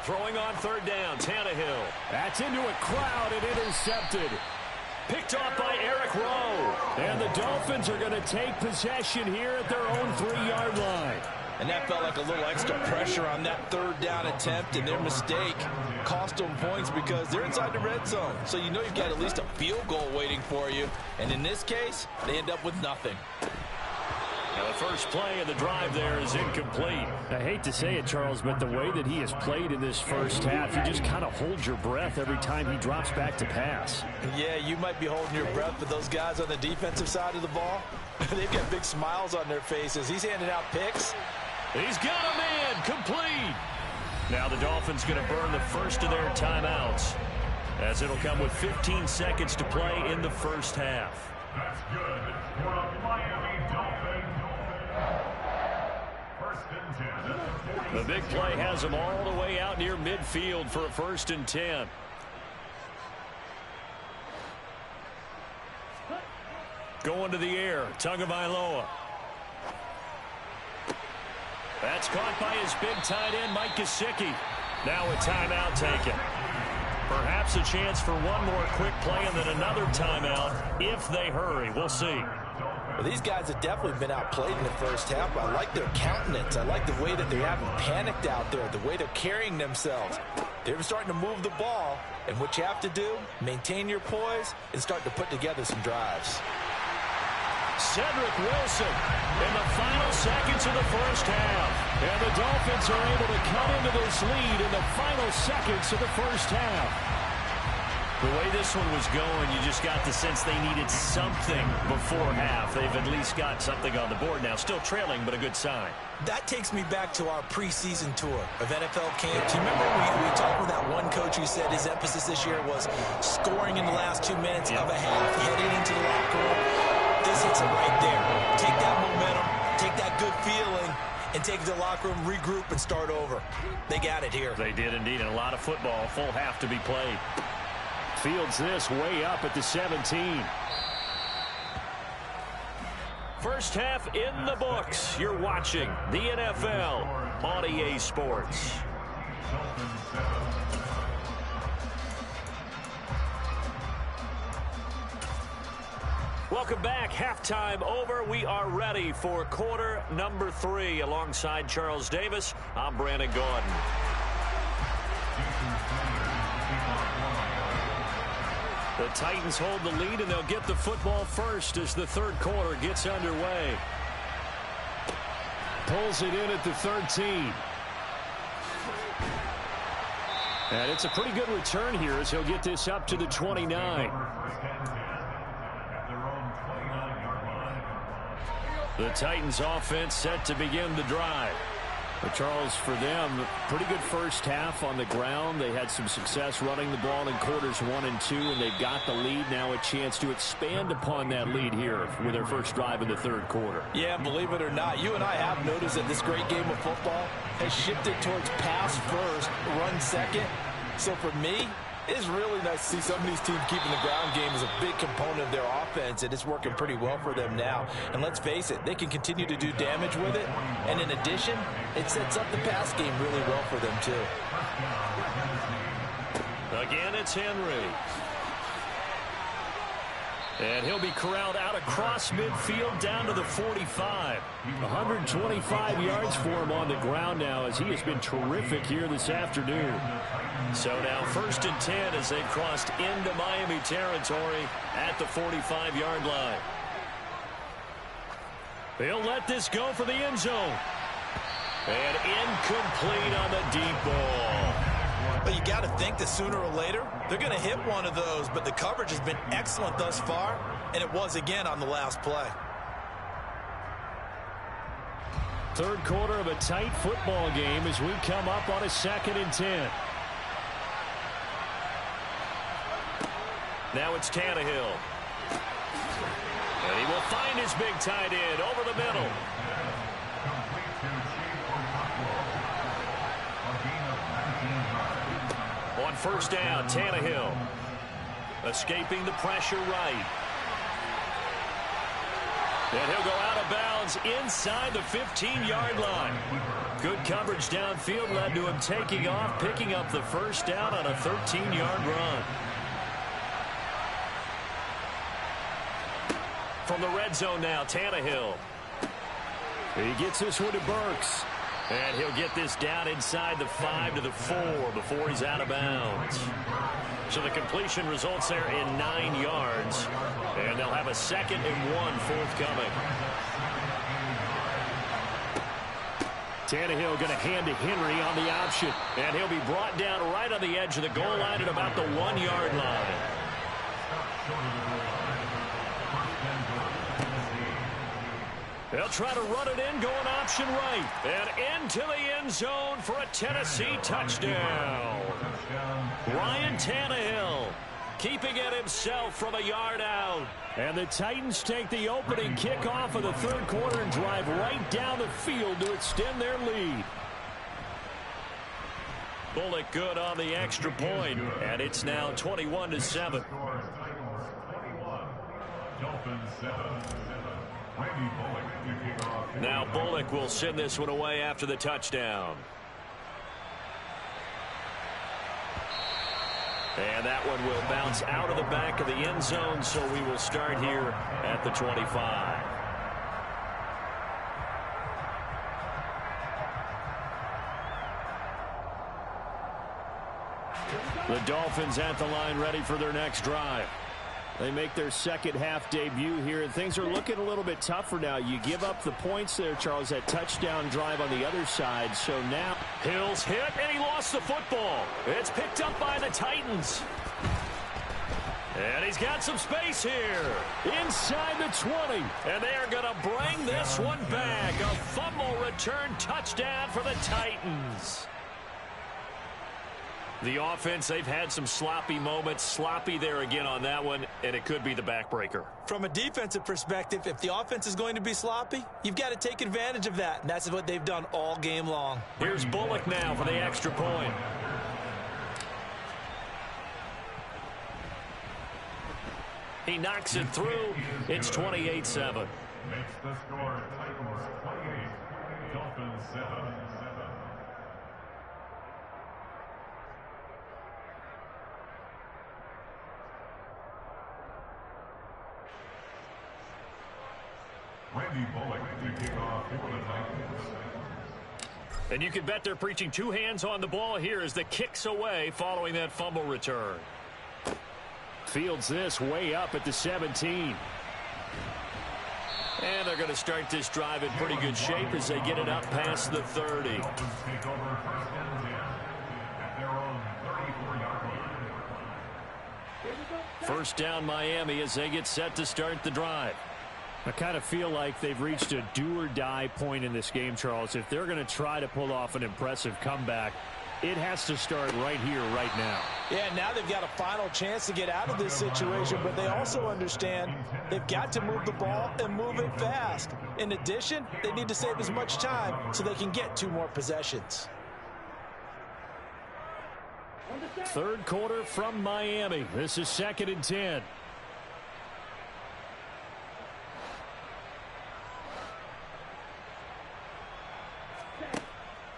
Throwing on 3rd down, Tannehill. That's into a crowd and intercepted. Picked off by Eric Rowe. And the Dolphins are going to take possession here at their own 3-yard line. And that felt like a little extra pressure on that 3rd down attempt, and their mistake cost them points because they're inside the red zone. So you know you've got at least a field goal waiting for you. And in this case, they end up with nothing. Now the first play of the drive there is incomplete. I hate to say it, Charles, but the way that he has played in this first half, you just kind of hold your breath every time he drops back to pass. Yeah, you might be holding your breath, but those guys on the defensive side of the ball, they've got big smiles on their faces. He's handing out picks. He's got a man complete. Now the Dolphins going to burn the first of their timeouts, as it'll come with 15 seconds to play in the first half. That's good for a Miami Dolphins. First and 10. The big play has them all the way out near midfield for a 1st and 10. Going to the air, Tagovailoa. That's caught by his big tight end, Mike Gesicki. Now a timeout taken. Perhaps a chance for one more quick play and then another timeout if they hurry. We'll see. Well, these guys have definitely been outplayed in the first half. I like their countenance. I like the way that they haven't panicked out there, the way they're carrying themselves. They're starting to move the ball, and what you have to do, maintain your poise and start to put together some drives. Cedric Wilson in the final seconds of the first half. And the Dolphins are able to cut into this lead in the final seconds of the first half. The way this one was going, you just got the sense they needed something before half. They've at least got something on the board now. Still trailing, but a good sign. That takes me back to our preseason tour of NFL camps. You remember we talked with that one coach who said his emphasis this year was scoring in the last 2 minutes of a half, heading into the locker room. This hits it right there. Take that momentum, take that good feeling, and take it to the locker room, regroup, and start over. They got it here. They did indeed, and a lot of football, full half to be played. Fields this way up at the 17. First half in the books. You're watching the NFL on EA Sports. Welcome back. Halftime over. We are ready for quarter number 3. Alongside Charles Davis, I'm Brandon Gordon. The Titans hold the lead, and they'll get the football first as the third quarter gets underway. Pulls it in at the 13. And it's a pretty good return here as he'll get this up to the 29. The Titans offense set to begin the drive. But Charles, for them, pretty good first half on the ground. They had some success running the ball in quarters 1 and 2, and they've got the lead. Now a chance to expand upon that lead here with their first drive in the third quarter. Yeah, believe it or not, you and I have noticed that this great game of football has shifted towards pass first, run second. So for me, it's really nice to see some of these teams keeping the ground game as a big component of their offense, and it's working pretty well for them now. And let's face it, they can continue to do damage with it. And in addition, it sets up the pass game really well for them, too. Again, it's Henry. And he'll be corralled out across midfield down to the 45. 125 yards for him on the ground now as he has been terrific here this afternoon. So now 1st and 10 as they've crossed into Miami territory at the 45-yard line. They'll let this go for the end zone. And incomplete on the deep ball. But you got to think that sooner or later, they're going to hit one of those. But the coverage has been excellent thus far, and it was again on the last play. Third quarter of a tight football game as we come up on a 2nd and 10. Now it's Tannehill. And he will find his big tight end over the middle. On first down, Tannehill escaping the pressure right. And he'll go out of bounds inside the 15-yard line. Good coverage downfield led to him taking off, picking up the first down on a 13-yard run. From the red zone now, Tannehill. He gets this one to Burks. And he'll get this down inside the 5 to the 4 before he's out of bounds. So the completion results there in 9 yards. And they'll have a 2nd and 1 forthcoming. Tannehill going to hand to Henry on the option. And he'll be brought down right on the edge of the goal line at about the 1-yard line. They'll try to run it in going on option right. And into the end zone for a Tennessee touchdown. Ryan Tannehill keeping it himself from a yard out. And the Titans take the opening kickoff of the third quarter and drive right down the field to extend their lead. Bullock good on the extra point, and it's now 21-7. Now Bullock will send this one away after the touchdown. And that one will bounce out of the back of the end zone, so we will start here at the 25. The Dolphins at the line ready for their next drive. They make their second half debut here, and things are looking a little bit tougher now. You give up the points there, Charles, that touchdown drive on the other side. So now Hill's hit, and he lost the football. It's picked up by the Titans. And he's got some space here. Inside the 20. And they are going to bring this one back. A fumble return touchdown for the Titans. The offense, they've had some sloppy moments. Sloppy there again on that one, and it could be the backbreaker. From a defensive perspective, if the offense is going to be sloppy, you've got to take advantage of that, and that's what they've done all game long. Here's Bullock now for the extra point. He knocks it through. It's 28-7. Makes the score Titans 28, Dolphins 7. Randy Bullock to kick off for the Titans. And you can bet they're preaching two hands on the ball here as the kick's away following that fumble return. Fields this way up at the 17. And they're going to start this drive in pretty good shape as they get it up past the 30. Dolphins take over first and 10 at their own 34-yard line. First down Miami as they get set to start the drive. I kind of feel like they've reached a do-or-die point in this game, Charles. If they're going to try to pull off an impressive comeback, it has to start right here, right now. Yeah, now they've got a final chance to get out of this situation, but they also understand they've got to move the ball and move it fast. In addition, they need to save as much time so they can get 2 more possessions. Third quarter from Miami. This is 2nd and 10.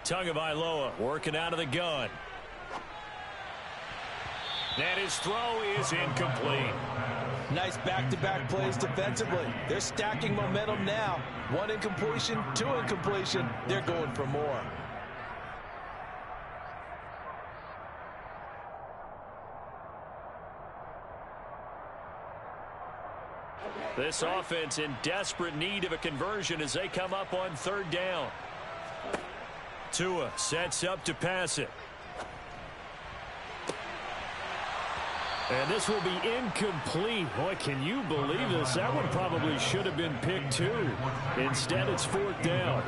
Tagovailoa working out of the gun. And his throw is incomplete. Nice back-to-back plays defensively. They're stacking momentum now. 1 incompletion, 2 incompletion. They're going for more. This offense in desperate need of a conversion as they come up on 3rd down. Tua sets up to pass it. And this will be incomplete. Boy, can you believe this? That one probably should have been picked too. Instead, it's 4th down.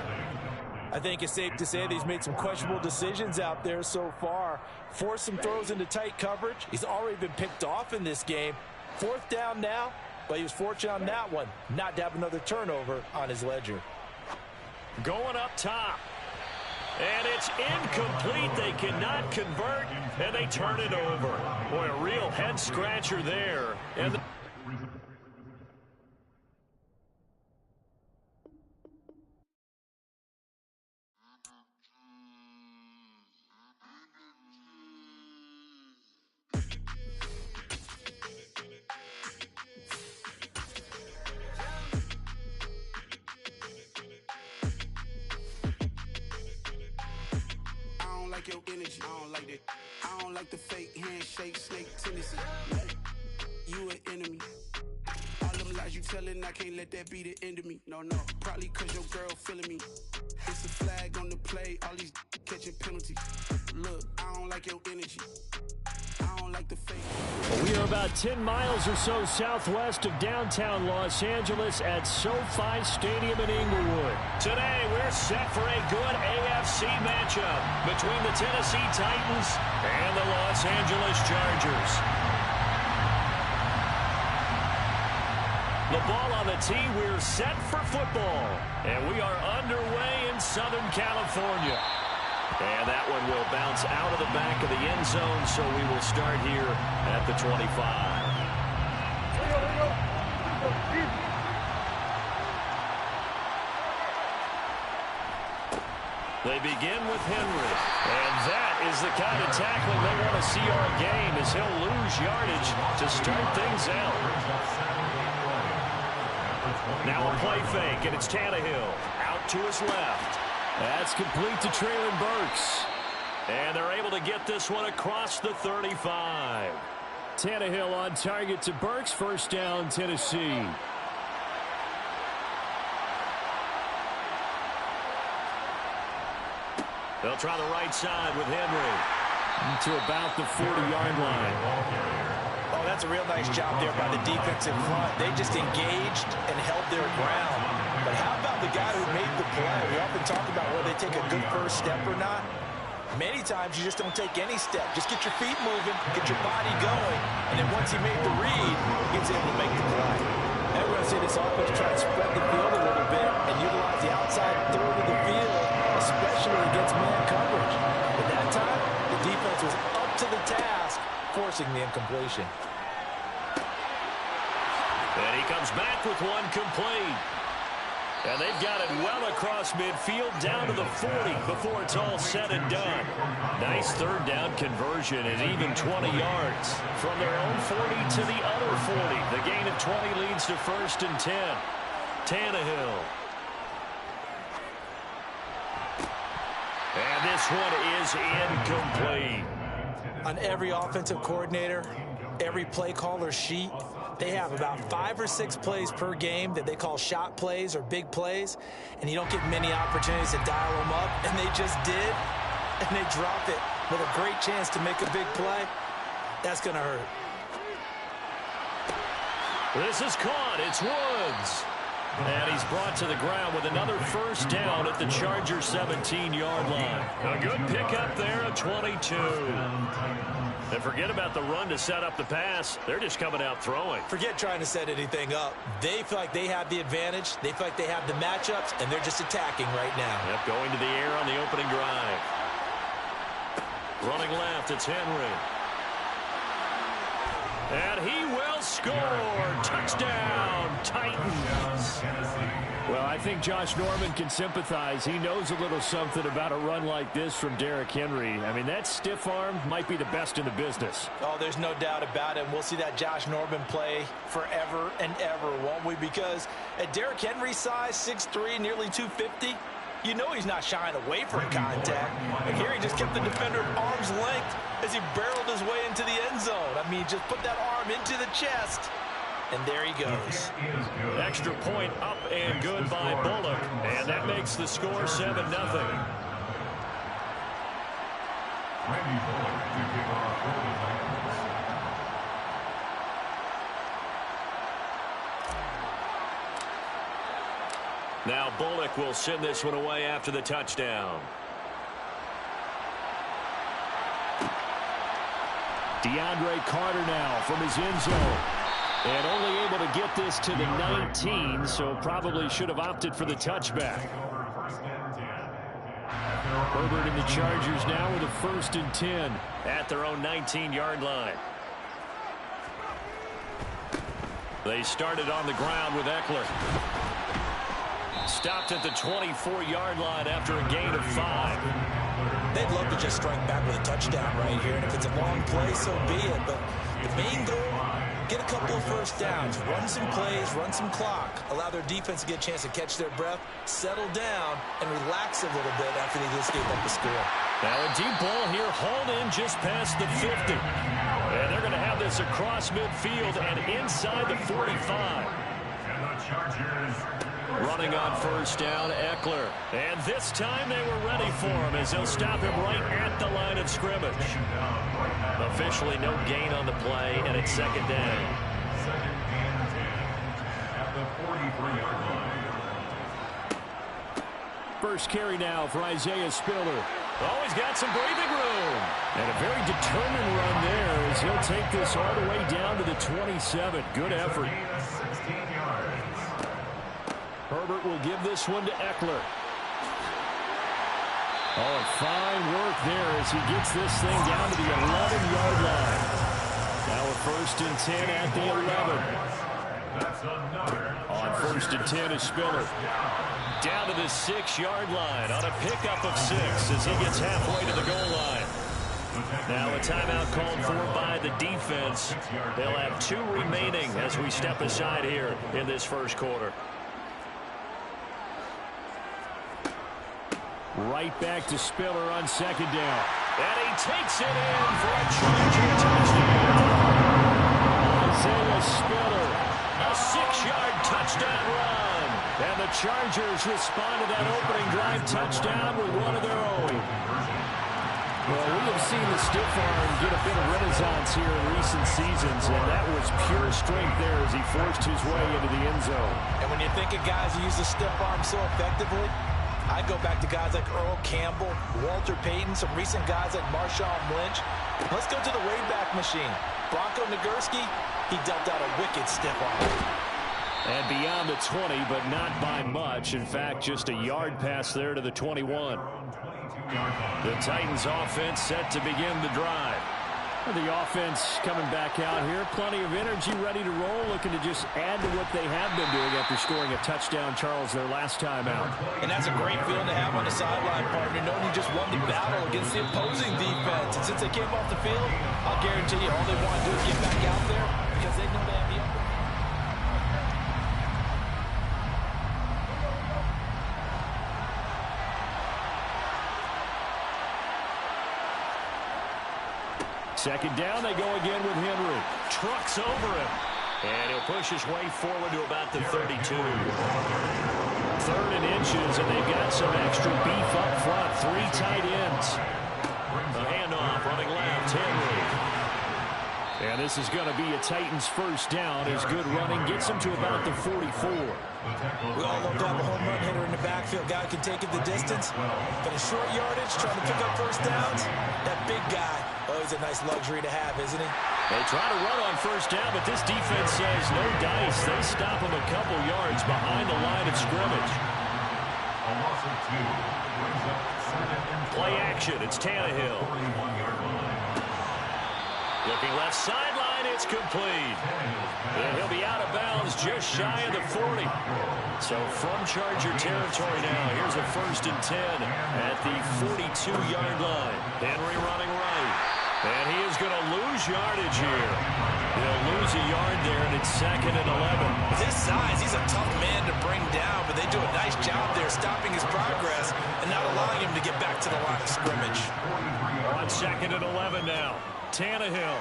I think it's safe to say that he's made some questionable decisions out there so far. Forced some throws into tight coverage. He's already been picked off in this game. 4th down now, but he was fortunate on that one not to have another turnover on his ledger. Going up top. And it's incomplete. They cannot convert, and they turn it over. Boy, a real head-scratcher there. And your energy. I don't like that. I don't like the fake handshake, snake tendency. You an enemy. All them lies you telling, I can't let that be the end of me. No, probably cause your girl feeling me. It's a flag on the play, all these catching penalties. Look, I don't like like your energy. I don't like the fake. Well, we are about 10 miles or so southwest of downtown Los Angeles at SoFi Stadium in Inglewood. Today, we're set for a good AFC matchup between the Tennessee Titans and the Los Angeles Chargers. The ball on the tee, we're set for football. And we are underway in Southern California. And that one will bounce out of the back of the end zone, so we will start here at the 25. They begin with Henry. And that is the kind of tackling they want to see all game, as he'll lose yardage to start things out. Now a play fake, and it's Tannehill out to his left. That's complete to Traylon Burks. And they're able to get this one across the 35. Tannehill on target to Burks. First down, Tennessee. They'll try the right side with Henry. To about the 40-yard line. Oh, that's a real nice job there by the defensive front. They just engaged and held their ground. But how about the guy who made the play? We often talk about whether they take a good first step or not. Many times you just don't take any step. Just get your feet moving, get your body going, and then once he made the read, he was able to make the play. And we're going to see this offense try to spread the field a little bit and utilize the outside third of the field, especially against man coverage. But that time, the defense was up to the task, forcing the incompletion. And he comes back with one complete. And they've got it well across midfield down to the 40 before it's all said and done. Nice third down conversion and even 20 yards. From their own 40 to the other 40. The gain of 20 leads to 1st and 10. Tannehill. And this one is incomplete. On every offensive coordinator, every play caller sheet, they have about 5 or 6 plays per game that they call shot plays or big plays, and you don't get many opportunities to dial them up, and they just did, and they drop it with a great chance to make a big play. That's going to hurt. This is caught. It's Woods. And he's brought to the ground with another first down at the Chargers' 17-yard line. A good pickup there at 22. And forget about the run to set up the pass. They're just coming out throwing. Forget trying to set anything up. They feel like they have the advantage. They feel like they have the matchups, and they're just attacking right now. Yep, going to the air on the opening drive. Running left, it's Henry. And he will score. Touchdown, Titans. Well, I think Josh Norman can sympathize. He knows a little something about a run like this from Derrick Henry. I mean, that stiff arm might be the best in the business. Oh, there's no doubt about it. And we'll see that Josh Norman play forever and ever, won't we? Because at Derrick Henry's size, 6'3", nearly 250, you know he's not shying away from contact. And here he just kept the defender at arm's length as he barreled his way into the end zone. I mean, just put that arm into the chest. And there he goes. Extra point up and good by Bullock. And that makes the score 7-0. Now Bullock will send this one away after the touchdown. DeAndre Carter now from his end zone. And only able to get this to the 19, so probably should have opted for the touchback. Herbert and the Chargers now with a 1st and 10 at their own 19-yard line. They started on the ground with Eckler. Stopped at the 24-yard line after a gain of 5. They'd love to just strike back with a touchdown right here, and if it's a long play, so be it. But the main goal, get a couple of first downs, run some plays, run some clock, allow their defense to get a chance to catch their breath, settle down, and relax a little bit after they just gave up the score. Now a deep ball here, hauled in just past the 50. And they're going to have this across midfield and inside the 45. And the Chargers Running on first down, Eckler. And this time they were ready for him as they'll stop him right at the line of scrimmage. Officially no gain on the play, and it's second down. Second and 10 at the 43-yard line. First carry now for Isaiah Spiller. Oh, he's got some breathing room. And a very determined run there as he'll take this all the way down to the 27. Good effort. 16 yards. Herbert will give this one to Eckler. Oh, fine work there as he gets this thing down to the 11-yard line. Now a first and 10 at the 11. That's another. On first and 10 is Spiller. Down to the 6-yard line on a pickup of 6 as he gets halfway to the goal line. Now a timeout called for by the defense. They'll have 2 remaining as we step aside here in this first quarter. Right back to Spiller on second down. And he takes it in for a Charger touchdown. Isaiah Spiller, a 6-yard touchdown run. And the Chargers respond to that opening drive touchdown with one of their own. Well, we have seen the stiff arm get a bit of renaissance here in recent seasons, and that was pure strength there as he forced his way into the end zone. And when you think of guys who use the stiff arm so effectively, I go back to guys like Earl Campbell, Walter Payton, some recent guys like Marshawn Lynch. Let's go to the Wayback Machine. Bronco Nagurski, he dealt out a wicked stiff arm. And beyond the 20, but not by much. In fact, just a yard pass there to the 21. The Titans offense set to begin the drive. The offense coming back out here. Plenty of energy, ready to roll, looking to just add to what they have been doing after scoring a touchdown, Charles, their last time out. And that's a great feeling to have on the sideline, partner, knowing you just won the battle against the opposing defense. And since they came off the field, I'll guarantee you all they want to do is get back out there because they know they have the upper. Second down, they go again with Henry. Trucks over him. And he'll push his way forward to about the 32. 3rd and inches, and they've got some extra beef up front. 3 tight ends. A handoff, running left, Henry. And this is going to be a Titans first down as good running gets them to about the 44. We all love to have a home run hitter in the backfield. Guy can take it the distance. But in short yardage, trying to pick up first downs, that big guy, oh, he's a nice luxury to have, isn't he? They try to run on first down, but this defense says no dice. They stop him a couple yards behind the line of scrimmage. A loss of 2 brings up 2nd and 12. Play action, it's Tannehill. Looking left sideline, it's complete. And he'll be out of bounds just shy of the 40. So from Charger territory now, here's a first and 10 at the 42-yard line. Henry running right. And he is going to lose yardage here. He'll lose a yard there, and it's 2nd and 11. With his size, he's a tough man to bring down, but they do a nice job there stopping his progress and not allowing him to get back to the line of scrimmage. On 2nd and 11 now. Tannehill.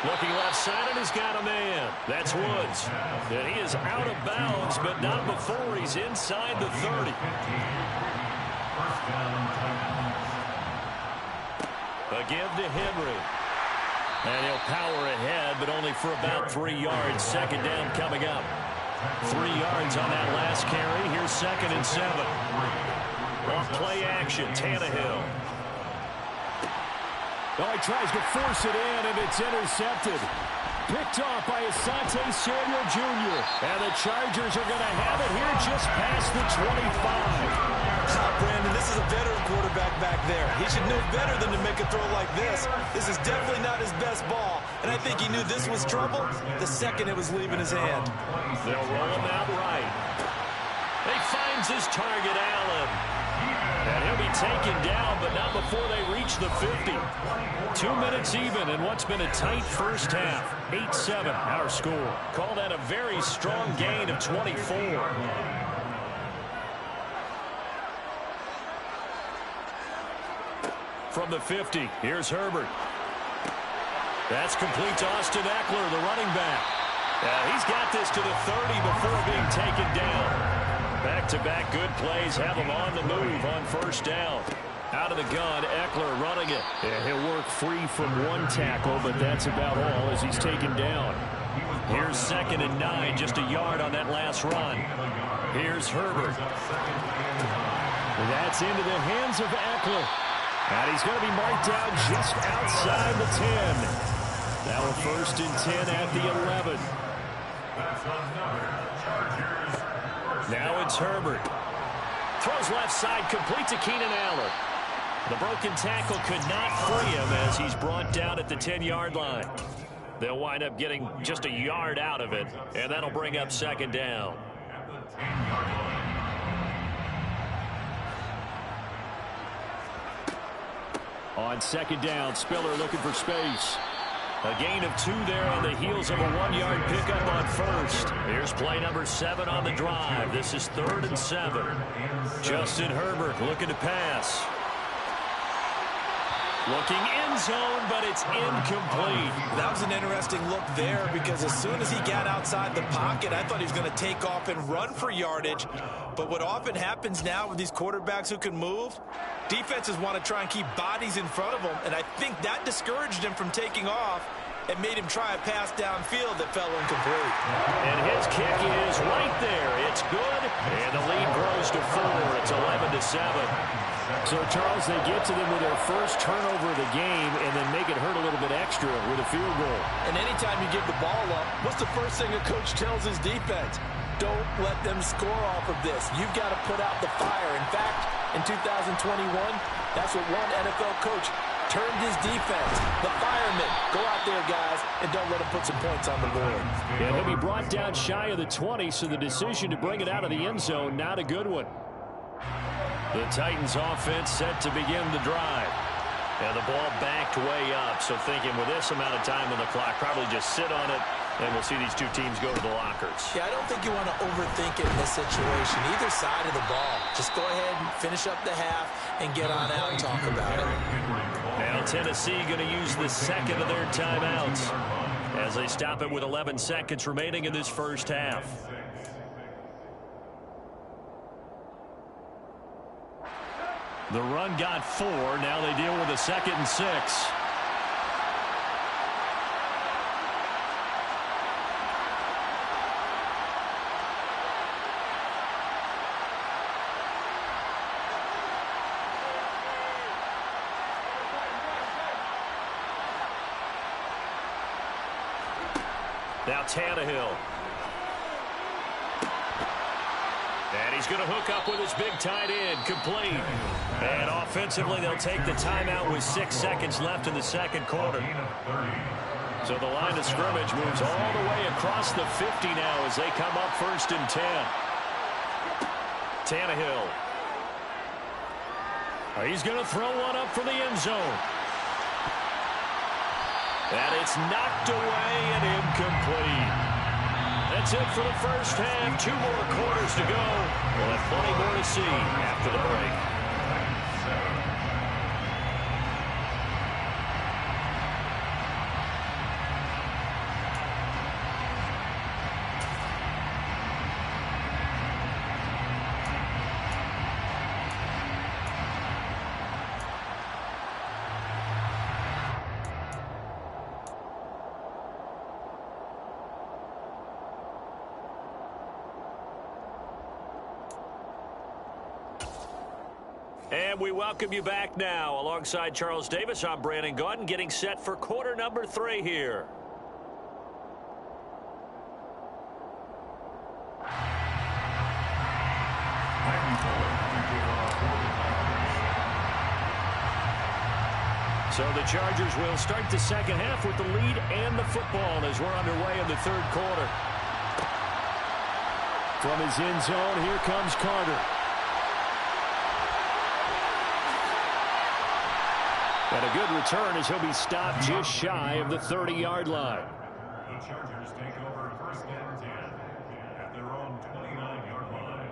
Looking left side, and he's got a man. That's Woods. And he is out of bounds, but not before he's inside the 30. A give to Henry. And he'll power ahead, but only for about 3 yards. Second down coming up. 3 yards on that last carry. Here's 2nd and 7. On play action, Tannehill. Oh, he tries to force it in, and it's intercepted. Picked off by Asante Samuel Jr. And the Chargers are going to have it here just past the 25. Brandon, this is a veteran quarterback back there. He should know better than to make a throw like this. This is definitely not his best ball, and I think he knew this was trouble the second it was leaving his hand. They'll roll him out right. He finds his target, Allen. And he'll be taken down, but not before they reach the 50. 2 minutes even in what's been a tight first half. 8-7 our score. Call that a very strong gain of 24. From the 50, here's Herbert. That's complete to Austin Eckler, the running back. He's got this to the 30 before being taken down. Back-to-back good plays have him on the move on first down. Out of the gun, Eckler running it. Yeah, he'll work free from one tackle, but that's about all as he's taken down. Here's 2nd and 9, just a yard on that last run. Here's Herbert. That's into the hands of Eckler. And he's going to be marked down just outside the 10. Now a 1st and 10 at the 11. Now it's Herbert. Throws left side, complete to Keenan Allen. The broken tackle could not free him as he's brought down at the 10-yard line. They'll wind up getting just a yard out of it, and that'll bring up 2nd down. On 2nd down, Spiller looking for space. A gain of 2 there on the heels of a 1-yard pickup on first. Here's play number 7 on the drive. This is 3rd and 7. Justin Herbert looking to pass. Looking end zone, but it's incomplete. That was an interesting look there because as soon as he got outside the pocket, I thought he was going to take off and run for yardage. But what often happens now with these quarterbacks who can move, defenses want to try and keep bodies in front of them, and I think that discouraged him from taking off and made him try a pass downfield that fell incomplete. And his kick is right there. It's good, and the lead grows to 4. It's 11-7. So, Charles, they get to them with their first turnover of the game and then make it hurt a little bit extra with a field goal. And anytime you give the ball up, what's the first thing a coach tells his defense? Don't let them score off of this. You've got to put out the fire. In fact, in 2021, that's what one NFL coach turned his defense. The firemen. Go out there, guys, and don't let them put some points on the board. Yeah, he'll be brought down shy of the 20, so the decision to bring it out of the end zone, not a good one. The Titans offense set to begin the drive. And the ball backed way up, so thinking with this amount of time on the clock, probably just sit on it, and we'll see these two teams go to the lockers. Yeah, I don't think you want to overthink it in this situation, either side of the ball. Just go ahead and finish up the half and get on out and talk about it. Now Tennessee going to use the 2nd of their timeouts as they stop it with 11 seconds remaining in this first half. The run got 4. Now they deal with a 2nd and 6. Now Tannehill. And he's going to hook up with his big tight end, complete. And offensively, they'll take the timeout with 6 seconds left in the 2nd quarter. So the line of scrimmage moves all the way across the 50 now as they come up 1st and 10. Tannehill. He's going to throw one up for the end zone. And it's knocked away and incomplete. That's it for the first half. 2 more quarters to go. We'll have plenty more to see after the break. And we welcome you back now. Alongside Charles Davis, I'm Brandon Gaudin, getting set for quarter number 3 here. So the Chargers will start the second half with the lead and the football as we're underway in the 3rd quarter. From his end zone, here comes Carter. And a good return as he'll be stopped just shy of the 30-yard line. The Chargers take over 1st and 10 at their own 29-yard line.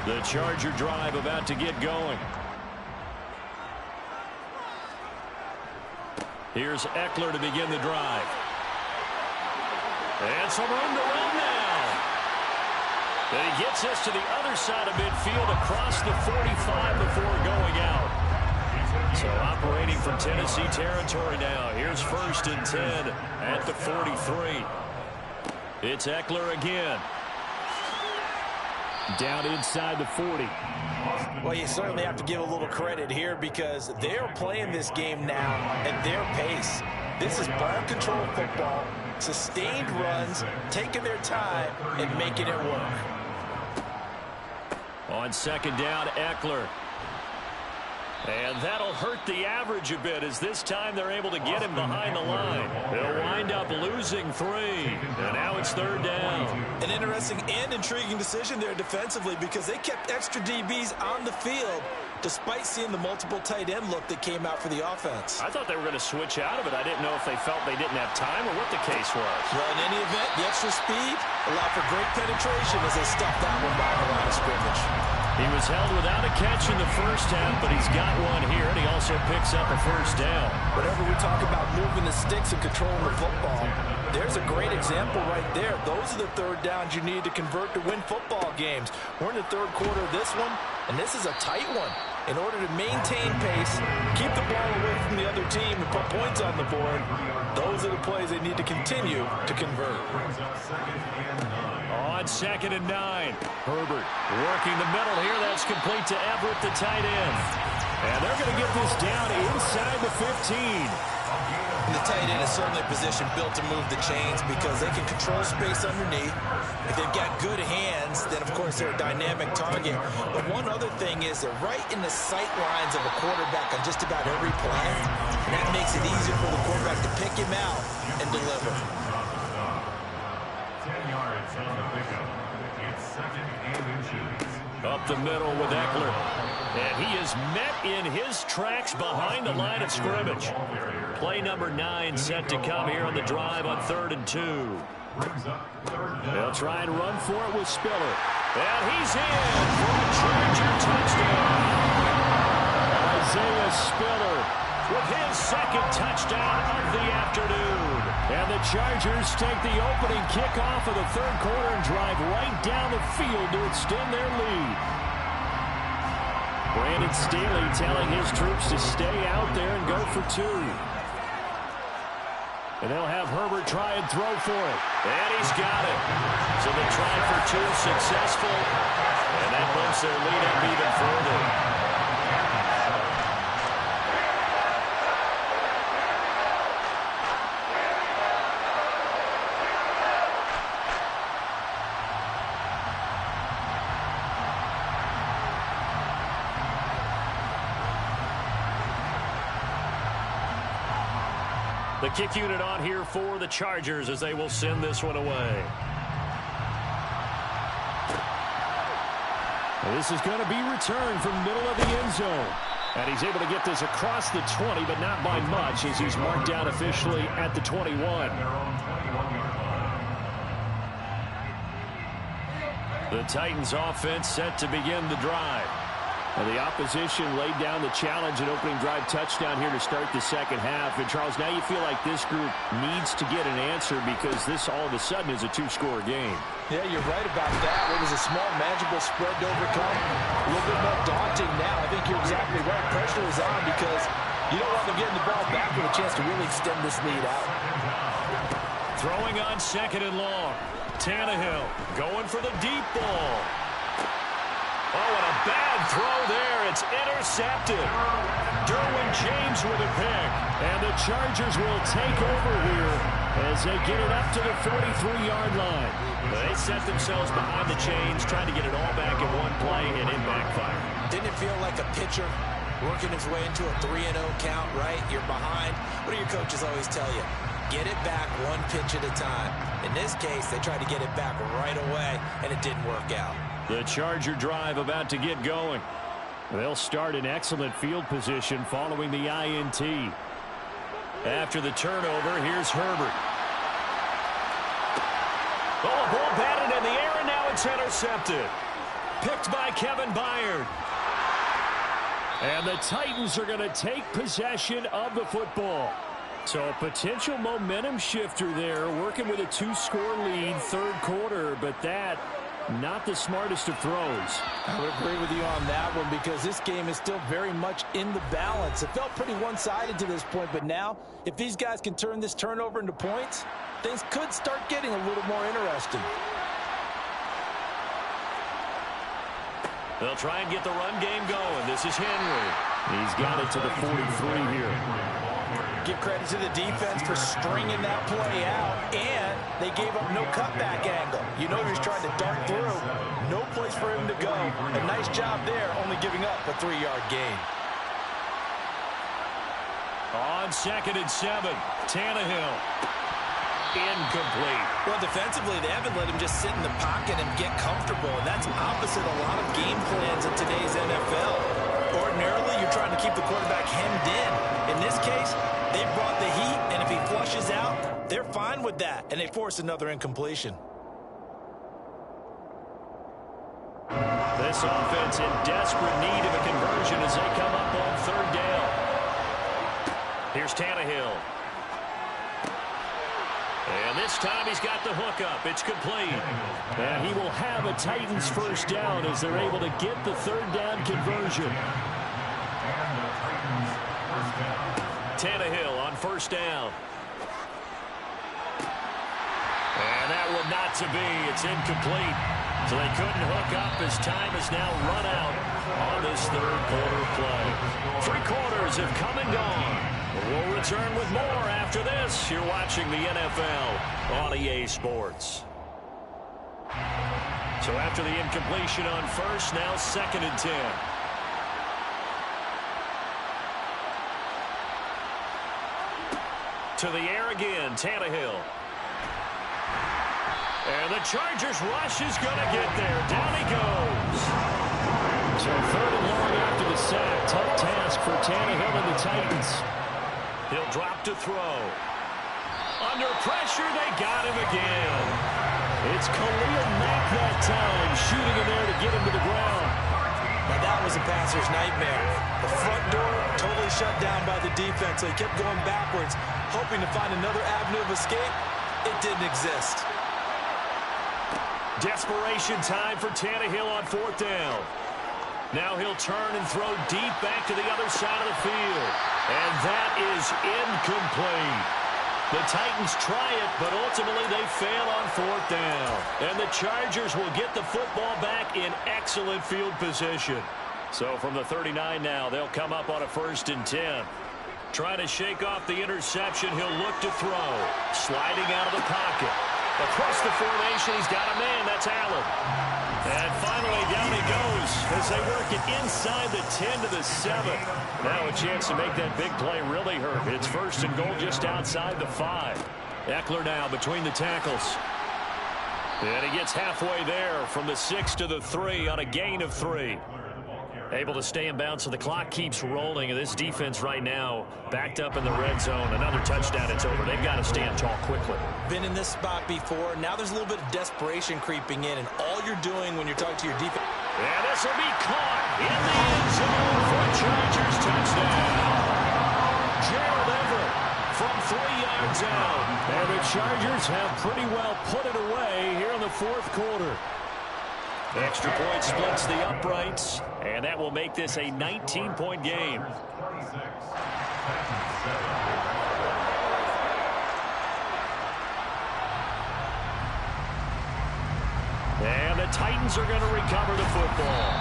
The Charger drive about to get going. Here's Eckler to begin the drive. And some room to run now. And he gets us to the other side of midfield across the 45 before going out. So operating from Tennessee territory now. Here's 1st and 10 at the 43. It's Eckler again. Down inside the 40. Well, you certainly have to give a little credit here because they're playing this game now at their pace. This is ball control football, sustained runs, taking their time, and making it work. On 2nd down, Eckler. And that'll hurt the average a bit as this time they're able to get him behind the line. They'll wind up losing 3. And now it's 3rd down. An interesting and intriguing decision there defensively because they kept extra DBs on the field despite seeing the multiple tight end look that came out for the offense. I thought they were going to switch out of it. I didn't know if they felt they didn't have time or what the case was. Well, in any event, the extra speed allowed for great penetration as they stuffed that one by the line of scrimmage. He was held without a catch in the first half, but he's got one here, and he also picks up a 1st down. Whenever we talk about moving the sticks and controlling the football, there's a great example right there. Those are the 3rd downs you need to convert to win football games. We're in the 3rd quarter of this one, and this is a tight one. In order to maintain pace, keep the ball away from the other team, and put points on the board, those are the plays they need to continue to convert. On 2nd and 9, Herbert working the middle here. That's complete to Everett, the tight end. And they're going to get this down inside the 15. The tight end is certainly a position built to move the chains because they can control space underneath. If they've got good hands, then, of course, they're a dynamic target. But one other thing is they're right in the sight lines of a quarterback on just about every play. And that makes it easier for the quarterback to pick him out and deliver. 10 yards on the pickup. It's 2nd and inches. Up the middle with Eckler. And he is met in his tracks behind the line of scrimmage. Play number 9 set to come here on the drive on 3rd and 2. They'll try and run for it with Spiller. And he's in for a Charger touchdown. Isaiah Spiller with his 2nd touchdown of the afternoon. And the Chargers take the opening kickoff of the 3rd quarter and drive right down the field to extend their lead. Brandon Staley telling his troops to stay out there and go for 2. And they'll have Herbert try and throw for it. And he's got it. So the try for 2 successful. And that bumps their lead up even further. The kick unit on here for the Chargers as they will send this one away. And this is going to be returned from middle of the end zone. And he's able to get this across the 20, but not by much as he's marked down officially at the 21. The Titans offense set to begin the drive. And the opposition laid down the challenge and opening drive touchdown here to start the 2nd half. And, Charles, now you feel like this group needs to get an answer because this all of a sudden is a 2-score game. Yeah, you're right about that. It was a small, manageable spread to overcome. A little bit more daunting now. I think you're exactly right. Pressure is on because you don't want them getting the ball back with a chance to really extend this lead out. Throwing on 2nd and long. Tannehill going for the deep ball. Oh, and a bad throw there. It's intercepted. Derwin James with a pick. And the Chargers will take over here as they get it up to the 43-yard line. They set themselves behind the chains, trying to get it all back in one play, and it backfired. Didn't it feel like a pitcher working his way into a 3-0 count, right? You're behind. What do your coaches always tell you? Get it back one pitch at a time. In this case, they tried to get it back right away, and it didn't work out. The Charger drive about to get going. They'll start in excellent field position following the INT. After the turnover, here's Herbert. Oh, a ball batted in the air, and now it's intercepted. Picked by Kevin Byard. And the Titans are going to take possession of the football. So a potential momentum shifter there, working with a 2-score lead, third quarter, but that, not the smartest of throws. I would agree with you on that one because this game is still very much in the balance. It felt pretty one-sided to this point, but now, if these guys can turn this turnover into points, things could start getting a little more interesting. They'll try and get the run game going. This is Henry. He's got it to the 43 here. Give credit to the defense for stringing that play out, and they gave up no cutback angle. You know he was trying to dart through. No place for him to go. A nice job there, only giving up a 3-yard gain. On 2nd and 7, Tannehill. Incomplete. Well, defensively, they haven't let him just sit in the pocket and get comfortable, and that's opposite a lot of game plans in today's NFL. Ordinarily, you're trying to keep the quarterback hemmed in. In this case, they brought the heat, and if he flushes out, they're fine with that, and they force another incompletion. This offense in desperate need of a conversion as they come up on 3rd down. Here's Tannehill. And this time he's got the hookup. It's complete. And he will have a Titans first down as they're able to get the 3rd down conversion. Tannehill on 1st down. And that one not to be. It's incomplete. So they couldn't hook up as time has now run out on this 3rd quarter play. 3 quarters have come and gone. We'll return with more after this. You're watching the NFL on EA Sports. So after the incompletion on 1st, now 2nd and 10. To the air again, Tannehill. And the Chargers rush is going to get there. Down he goes. So 3rd and long after the sack. Tough task for Tannehill and the Titans. He'll drop to throw. Under pressure, they got him again. It's Khalil Mack that time, shooting in there to get him to the ground. Now that was a passer's nightmare. The front door totally shut down by the defense, so he kept going backwards, hoping to find another avenue of escape. It didn't exist. Desperation time for Tannehill on 4th down. Now he'll turn and throw deep back to the other side of the field. And that is incomplete. The Titans try it, but ultimately they fail on 4th down. And the Chargers will get the football back in excellent field position. So from the 39 now, they'll come up on a 1st and 10. Trying to shake off the interception, he'll look to throw. Sliding out of the pocket. Across the formation, he's got a man. That's Allen. And finally, down he goes as they work it inside the 10 to the 7. Now a chance to make that big play really hurt. It's 1st and goal just outside the 5. Eckler now between the tackles. And he gets halfway there from the 6 to the 3 on a gain of 3. Able to stay in bounds, so the clock keeps rolling. And this defense right now backed up in the red zone. Another touchdown, it's over. They've got to stand tall quickly. Been in this spot before. Now there's a little bit of desperation creeping in. And all you're doing when you're talking to your defense. And this will be caught in the end zone for a Chargers touchdown. Gerald Everett from 3 yards out. And the Chargers have pretty well put it away here in the 4th quarter. Extra point splits the uprights, and that will make this a 19-point game. And the Titans are going to recover the football.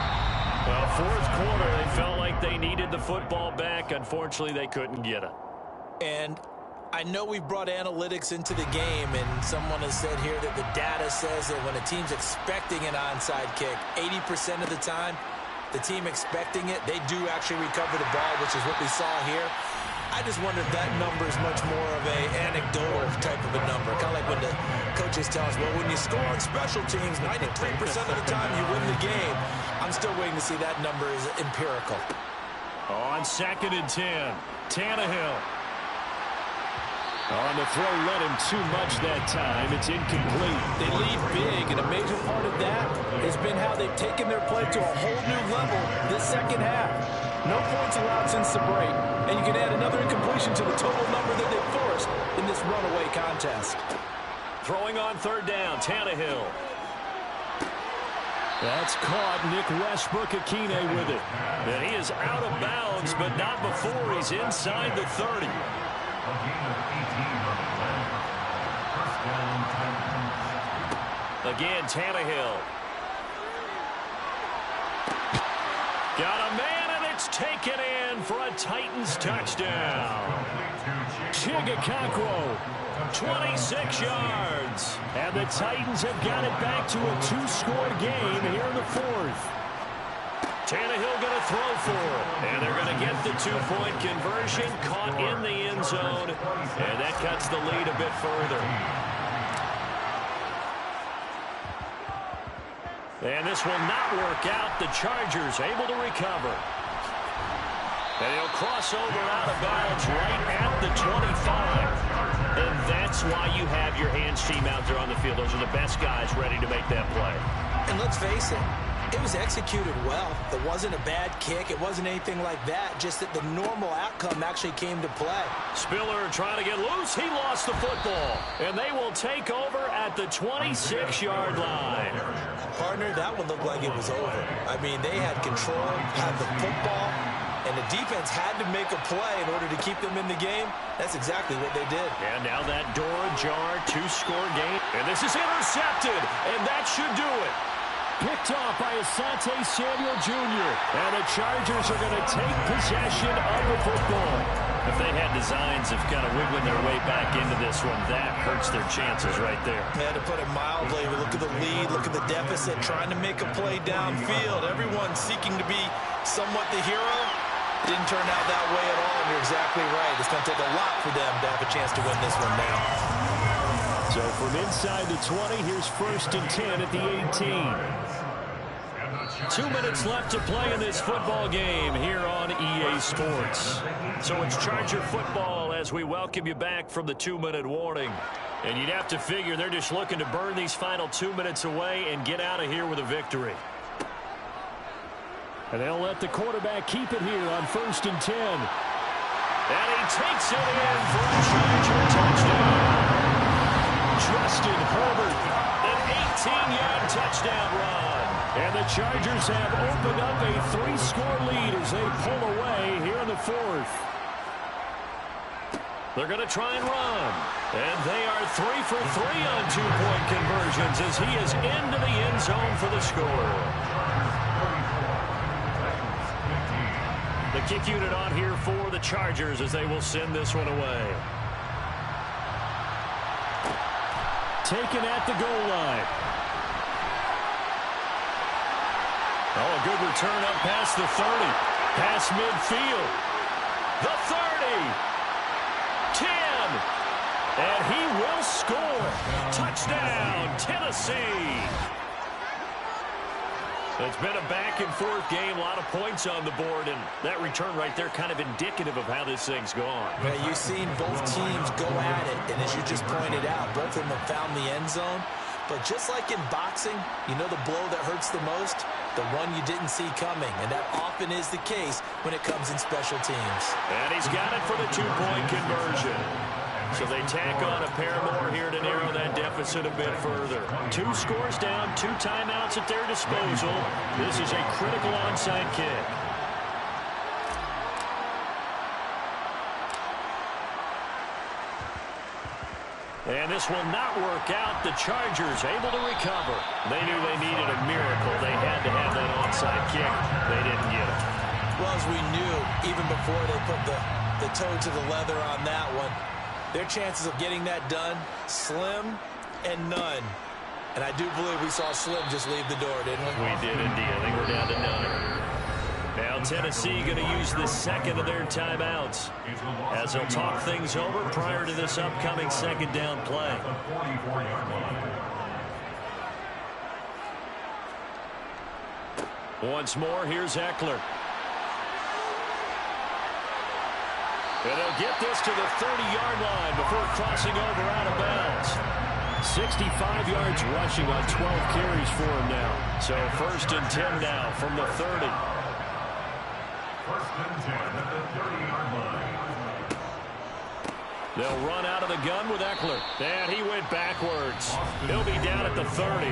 Well, 4th quarter, they felt like they needed the football back. Unfortunately, they couldn't get it. And I know we've brought analytics into the game, and someone has said here that the data says that when a team's expecting an onside kick, 80% of the time, the team expecting it, they do actually recover the ball, which is what we saw here. I just wonder if that number is much more of an anecdotal type of a number. Kind of like when the coaches tell us, well, when you score on special teams, 93% of the time you win the game. I'm still waiting to see that number is empirical. On 2nd and 10, Tannehill. On the throw, led him too much that time. It's incomplete. They lead big, and a major part of that has been how they've taken their play to a whole new level this second half. No points allowed since the break, and you can add another incompletion to the total number that they forced. runaway contest. Throwing on third down, Tannehill. That's caught. Nick Westbrook-Akine with it. And he is out of bounds, but not before he's inside the 30. Again, Tannehill. Got a man, and it's taken in for a Titans touchdown. Chigakakwo, 26 yards. And the Titans have got it back to a two-score game here in the fourth. Tannehill going to throw for it. And they're going to get the two-point conversion, caught in the end zone. And that cuts the lead a bit further. And this will not work out. The Chargers able to recover. And he'll cross over out of bounds right at the 25. And that's why you have your hands team out there on the field. Those are the best guys ready to make that play. And let's face it, it was executed well. It wasn't a bad kick. It wasn't anything like that. Just that the normal outcome actually came to play. Spiller trying to get loose. He lost the football. And they will take over at the 26-yard line. Partner, that one looked like it was over. I mean, they had control, had the football, and the defense had to make a play in order to keep them in the game. That's exactly what they did. And now that door ajar, two-score game. And this is intercepted, and that should do it. Picked off by Asante Samuel Jr. And the Chargers are going to take possession of the football. If they had designs of kind of wiggling their way back into this one, that hurts their chances right there. Yeah, to put it mildly, look at the lead, look at the deficit, trying to make a play downfield. Everyone seeking to be somewhat the hero. It didn't turn out that way at all, and you're exactly right. It's going to take a lot for them to have a chance to win this one now. So from inside the 20, here's 1st and 10 at the 18. 2 minutes left to play in this football game here on EA Sports. So it's Charger football as we welcome you back from the 2-minute warning. And you'd have to figure they're just looking to burn these final 2 minutes away and get out of here with a victory. And they'll let the quarterback keep it here on 1st and 10. And he takes it in for a Charger touchdown. Justin Herbert, an 18-yard touchdown run. And the Chargers have opened up a 3-score lead as they pull away here in the fourth. They're going to try and run. And they are 3 for 3 on two-point conversions as he is into the end zone for the score. The kick unit on here for the Chargers as they will send this one away. Taken at the goal line. Oh, a good return up past the 30. Past midfield. The 30. 10. And he will score. Touchdown, Tennessee. It's been a back-and-forth game. A lot of points on the board. And that return right there kind of indicative of how this thing's gone. Yeah, you've seen both teams go at it. And as you just pointed out, both of them have found the end zone. But just like in boxing, you know the blow that hurts the most? The one you didn't see coming. And that often is the case when it comes in special teams. And he's got it for the two-point conversion. So they tack on a pair more here to narrow that deficit a bit further. 2 scores down, 2 timeouts at their disposal. This is a critical onside kick. And this will not work out. The Chargers able to recover. They knew they needed a miracle. They had to have that onside kick. They didn't get it. Well, as we knew, even before they put the toe to the leather on that one, their chances of getting that done, slim and none. And I do believe we saw Slim just leave the door, didn't we? We did indeed. I think we're down to 9. Now Tennessee going to use the second of their timeouts as they'll talk things over prior to this upcoming second down play. Once more, here's Eckler. And they'll get this to the 30-yard line before crossing over out of bounds. 65 yards rushing on 12 carries for him now. So 1st and 10 now from the 30. 1st and 10 at the 30-yard line. They'll run out of the gun with Eckler. And he went backwards. He'll be down at the 30.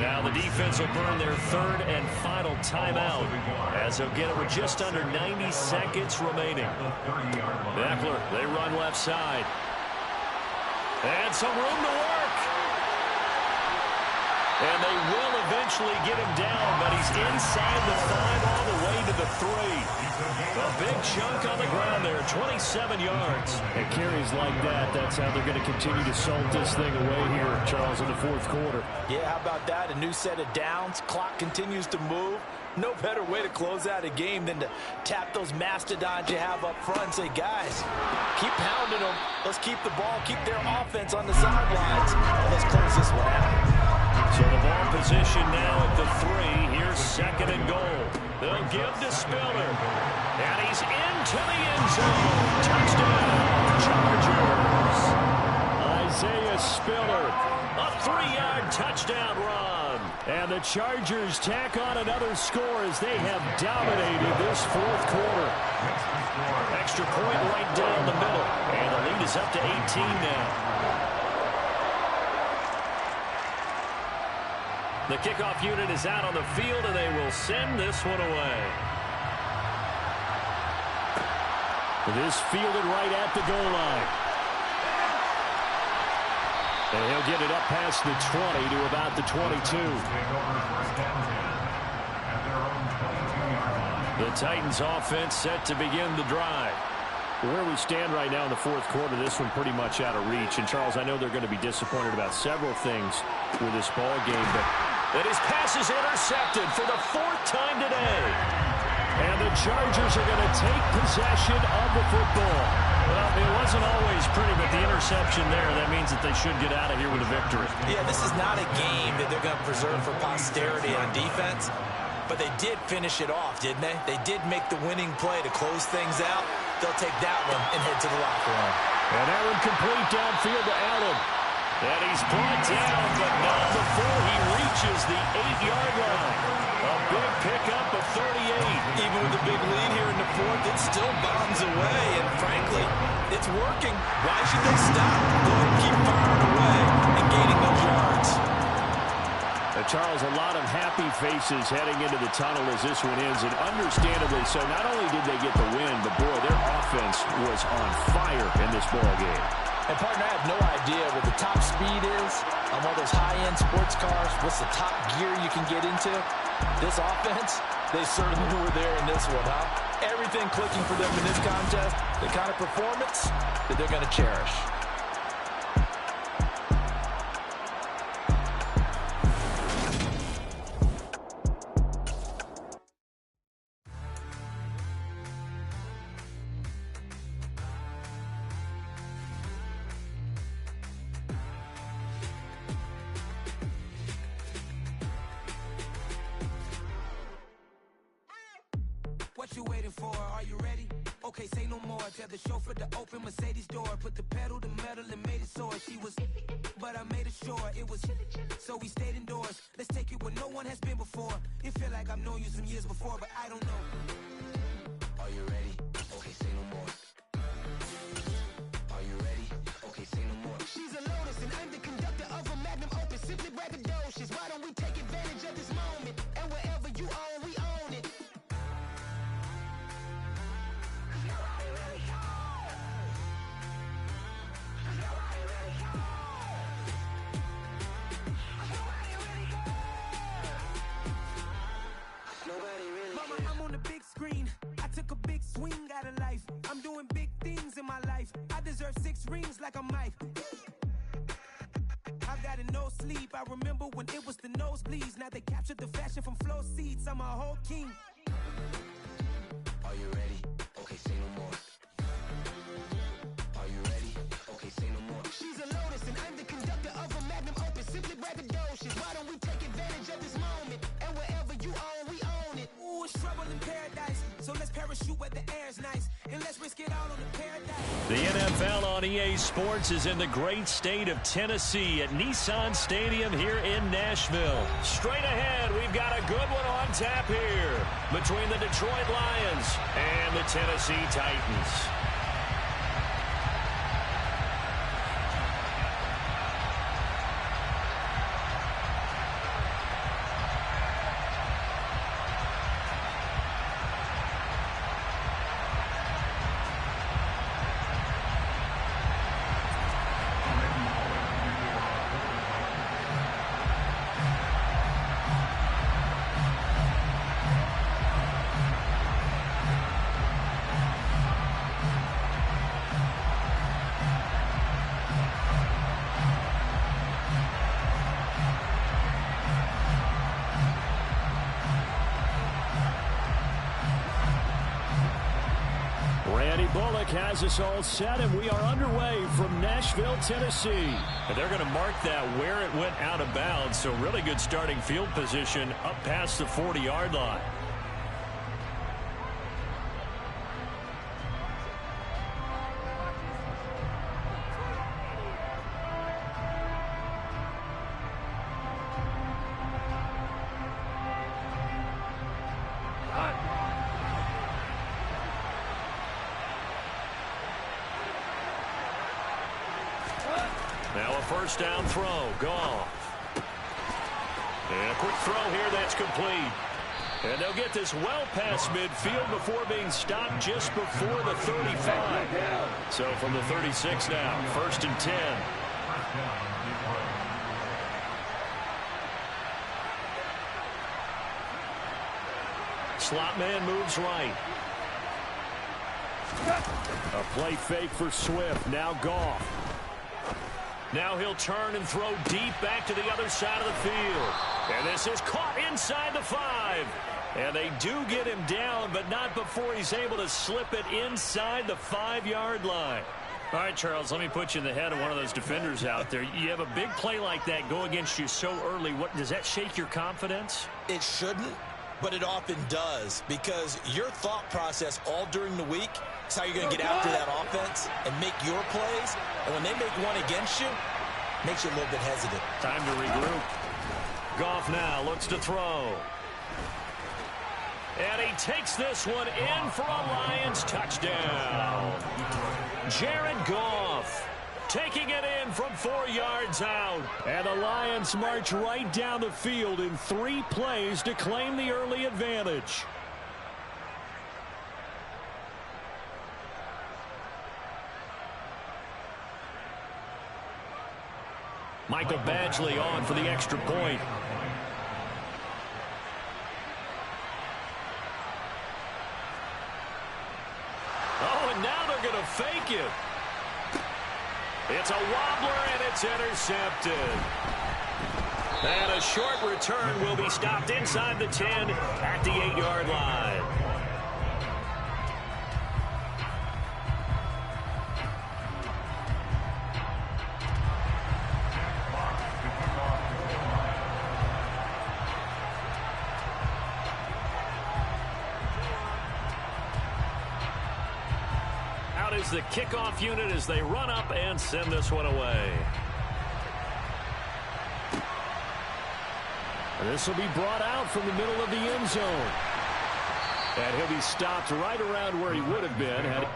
Now the defense will burn their third and final timeout as they'll get it with just under 90 seconds remaining. Eckler, they run left side. And some room to work. And they will eventually get him down, but he's inside the 5 all the way to the 3. A big chunk on the ground there, 27 yards. And carries like that, that's how they're going to continue to salt this thing away here, Charles, in the fourth quarter. Yeah, how about that? A new set of downs. Clock continues to move. No better way to close out a game than to tap those mastodons you have up front and say, guys, keep pounding them. Let's keep the ball, keep their offense on the sidelines. Let's close this one out. So the ball position now at the 3. Here's second and goal. They'll give to Spiller. And he's into the end zone. Touchdown, Chargers. Isaiah Spiller. A 3-yard touchdown run. And the Chargers tack on another score as they have dominated this fourth quarter. Extra point right down the middle. And the lead is up to 18 now. The kickoff unit is out on the field, and they will send this one away. It is fielded right at the goal line. And he'll get it up past the 20 to about the 22. The Titans offense set to begin the drive. Where we stand right now in the fourth quarter, this one pretty much out of reach. And, Charles, I know they're going to be disappointed about several things with this ball game, but that his pass is intercepted for the 4th time today. And the Chargers are going to take possession of the football. Well, it wasn't always pretty, but the interception there, that means that they should get out of here with a victory. Yeah, this is not a game that they're going to preserve for posterity on defense, but they did finish it off, didn't they? They did make the winning play to close things out. They'll take that one and head to the locker room. And that one complete downfield to Allen. And he's brought down, but not before he reaches the 8-yard line. A big pickup of 38. Even with the big lead here in the fourth, it still bombs away. And frankly, it's working. Why should they stop? Go ahead and keep firing away and gaining those yards. Charles, a lot of happy faces heading into the tunnel as this one ends, and understandably so. Not only did they get the win, but boy, their offense was on fire in this ball game. And, partner, I have no idea what the top speed is on one of those high-end sports cars. What's the top gear you can get into? This offense, they certainly were there in this one, huh? Everything clicking for them in this contest, the kind of performance that they're going to cherish. What you waiting for? Are you ready? Okay, say no more. Tell the chauffeur to open Mercedes door. Put the pedal to metal and made it soar. She was, but I made it sure it was. So we stayed indoors. Let's take it where no one has been before. It feel like I've known you some years before, but I don't know. Are you ready? Okay, say no more. Are you ready? Okay, say no more. She's a Lotus and I'm the conductor of a Magnum Opus. Simply braggadocious. Why don't we take advantage of this moment? And wherever you own, we own it. Mama, I'm on the big screen. I took a big swing out of life. I'm doing big things in my life. I deserve 6 rings like a Mike. I've got no sleep. I remember when it was the nosebleeds. Now they captured the fashion from flow seats. I'm a whole king. Are you ready? Okay, say no more. Are you ready? Okay, say no more. She's a Lotus and I'm the conductor of a Magnum Opus. Simply braggadocious. Why don't we take advantage of this moment? And wherever you own, we own it. Ooh, it's trouble in paradise. So let's parachute where the air's nice. And let's risk it all on the paradise. The NFL on EA Sports is in the great state of Tennessee at Nissan Stadium here in Nashville. Straight ahead, we've got a good one on tap here between the Detroit Lions and the Tennessee Titans. Bullock has us all set, and we are underway from Nashville, Tennessee. And they're going to mark that where it went out of bounds, so really good starting field position up past the 40-yard line. Now a first down throw. Goff. And a quick throw here that's complete. And they'll get this well past midfield before being stopped just before the 35. So from the 36 now, 1st and 10. Slot man moves right. A play fake for Swift. Now Goff. Now he'll turn and throw deep back to the other side of the field. And this is caught inside the 5. And they do get him down, but not before he's able to slip it inside the 5-yard line. All right, Charles, let me put you in the head of one of those defenders out there. You have a big play like that go against you so early. What does that shake your confidence? It shouldn't, but it often does, because your thought process all during the week is how you're going to get after that offense and make your plays. And when they make one against you, it makes you a little bit hesitant. Time to regroup. Goff now looks to throw. And he takes this one in for a Lions touchdown. Jared Goff taking it in from 4 yards out. And the Lions march right down the field in 3 plays to claim the early advantage. Michael Badgley on for the extra point. Oh, and now they're going to fake it. It's a wobbler, and it's intercepted. And a short return will be stopped inside the 10 at the 8-yard line. Is the kickoff unit as they run up and send this one away. And this will be brought out from the middle of the end zone. And he'll be stopped right around where he would have been had a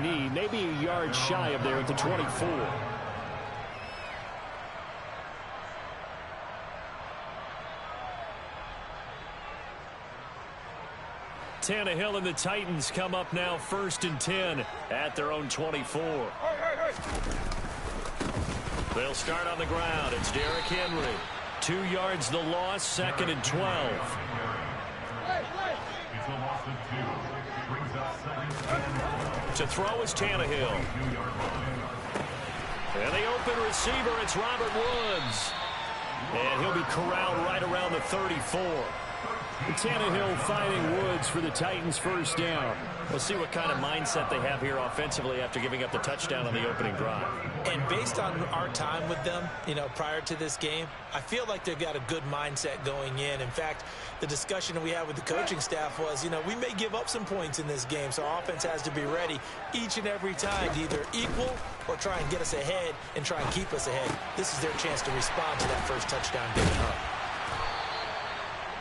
knee, maybe a yard shy of there at the 24. Tannehill and the Titans come up now 1st and 10 at their own 24. They'll start on the ground. It's Derrick Henry. 2 yards the loss, 2nd and 12. It's a loss of 2. Brings up 2nd. To throw is Tannehill. And the open receiver, it's Robert Woods. And he'll be corralled right around the 34. Tannehill finding Woods for the Titans' first down. We'll see what kind of mindset they have here offensively after giving up the touchdown on the opening drive. And based on our time with them, prior to this game, I feel like they've got a good mindset going in. In fact, the discussion that we had with the coaching staff was, we may give up some points in this game, so our offense has to be ready each and every time to either equal or try and get us ahead and try and keep us ahead. This is their chance to respond to that first touchdown given up.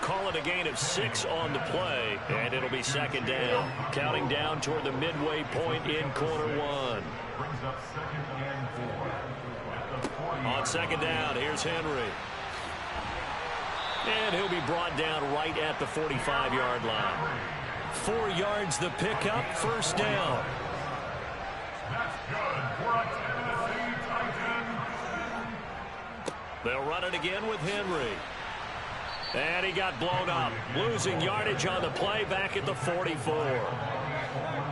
Call it a gain of 6 on the play, and it'll be 2nd down. Counting down toward the midway point in quarter 1. Brings up 2nd and 4. On 2nd down, here's Henry. And he'll be brought down right at the 45-yard line. 4 yards the pickup, 1st down. That's good for a Tennessee Titan. They'll run it again with Henry. And he got blown up, losing yardage on the play back at the 44.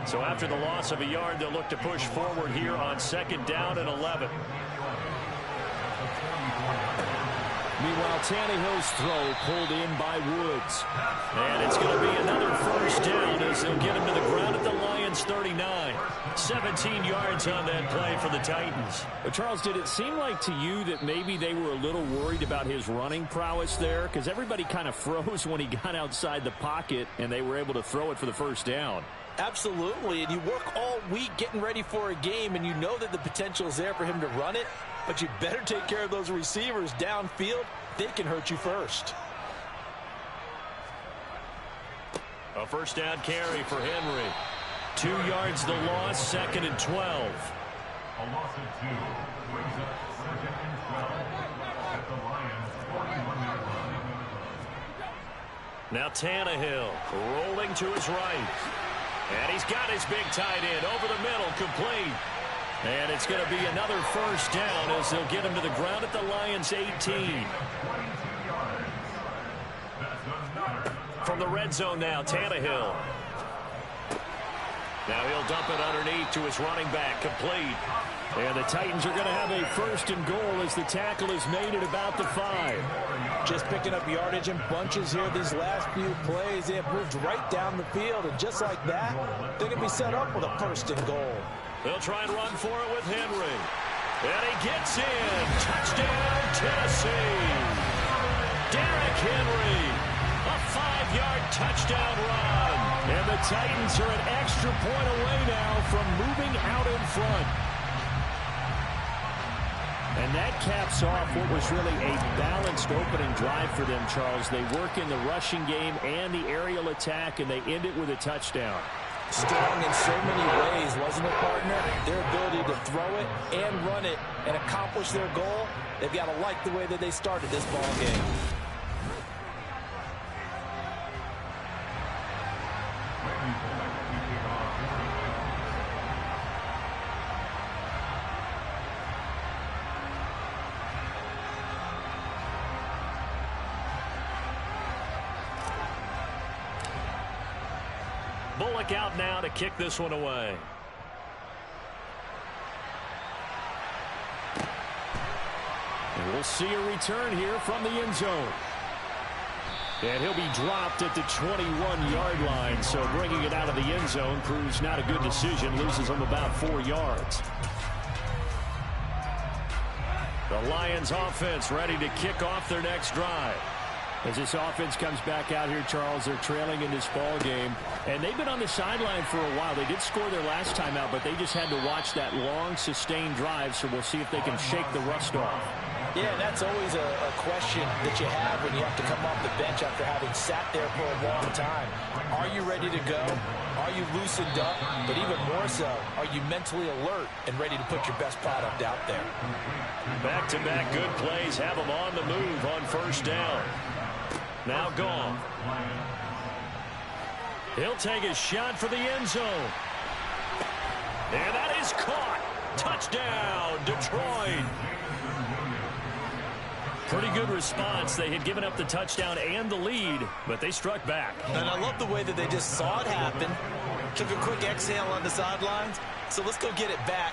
So after the loss of a yard, they'll look to push forward here on 2nd down and 11. Meanwhile, Tannehill's throw pulled in by Woods. And it's going to be another 1st down as they'll get him to the ground at the Lions' 39. 17 yards on that play for the Titans. But Charles, did it seem like to you that maybe they were a little worried about his running prowess there? Because everybody kind of froze when he got outside the pocket and they were able to throw it for the 1st down. Absolutely, and you work all week getting ready for a game, and you know that the potential is there for him to run it, but you better take care of those receivers downfield. They can hurt you first. A 1st down carry for Henry. 2 yards the loss, 2nd and 12. A loss of 2. Brings up 2nd and 12 at the Lions' 41-yard line. Now Tannehill rolling to his right. And he's got his big tight end over the middle, complete. And it's going to be another 1st down as they'll get him to the ground at the Lions' 18. From the red zone now, Tannehill. Now he'll dump it underneath to his running back, complete. And the Titans are going to have a 1st and goal as the tackle is made at about the 5. Just picking up yardage in bunches here these last few plays. They have moved right down the field, and just like that, they're going to be set up with a 1st and goal. They'll try and run for it with Henry. And he gets in. Touchdown, Tennessee. Derrick Henry. A 5-yard touchdown run. And the Titans are an extra point away now from moving out in front. And that caps off what was really a balanced opening drive for them, Charles. They work in the rushing game and the aerial attack, and they end it with a touchdown. Strong in so many ways, wasn't it, partner? Their ability to throw it and run it and accomplish their goal, they've got to like the way that they started this ball game. Bullock out now to kick this one away. And we'll see a return here from the end zone. And he'll be dropped at the 21-yard line, so bringing it out of the end zone proves not a good decision, loses him about 4 yards. The Lions offense ready to kick off their next drive. As this offense comes back out here, Charles, they're trailing in this ball game. And they've been on the sideline for a while. They did score their last time out, but they just had to watch that long, sustained drive, so we'll see if they can shake the rust off. Yeah, and that's always a question that you have when you have to come off the bench after having sat there for a long time. Are you ready to go? Are you loosened up? But even more so, are you mentally alert and ready to put your best product out there? Back-to-back good plays have them on the move on 1st down. Now gone. He'll take a shot for the end zone. And that is caught. Touchdown, Detroit. Pretty good response. They had given up the touchdown and the lead, but they struck back. And I love the way that they just saw it happen, took a quick exhale on the sidelines. So let's go get it back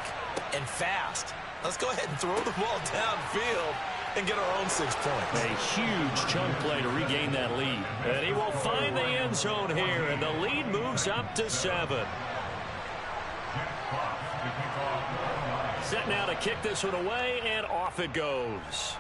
and fast. Let's go ahead and throw the ball downfield and get our own 6 points. A huge chunk play to regain that lead. And he will find the end zone here, and the lead moves up to 7. Set now to kick this one away, and off it goes.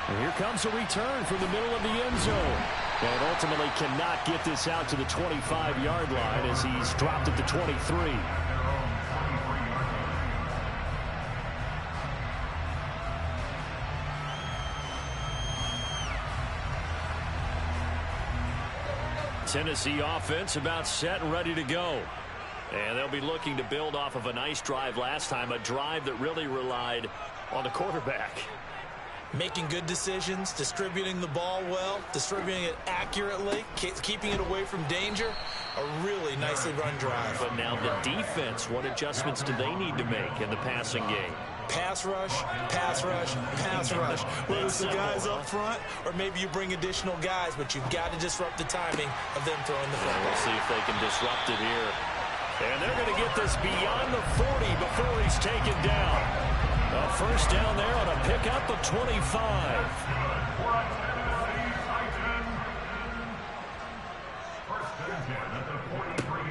And here comes a return from the middle of the end zone. And ultimately cannot get this out to the 25-yard line as he's dropped at the 23. Tennessee offense about set and ready to go. And they'll be looking to build off of a nice drive last time, a drive that really relied on the quarterback. Making good decisions, distributing the ball well, distributing it accurately, keeping it away from danger. A really nicely run drive. But now the defense, what adjustments do they need to make in the passing game? Pass rush, pass rush, pass rush. Whether it's the guys up front or maybe you bring additional guys, but you've got to disrupt the timing of them throwing the football. We'll see if they can disrupt it here. And they're going to get this beyond the 40 before he's taken down. A first down there on a pickup of 25.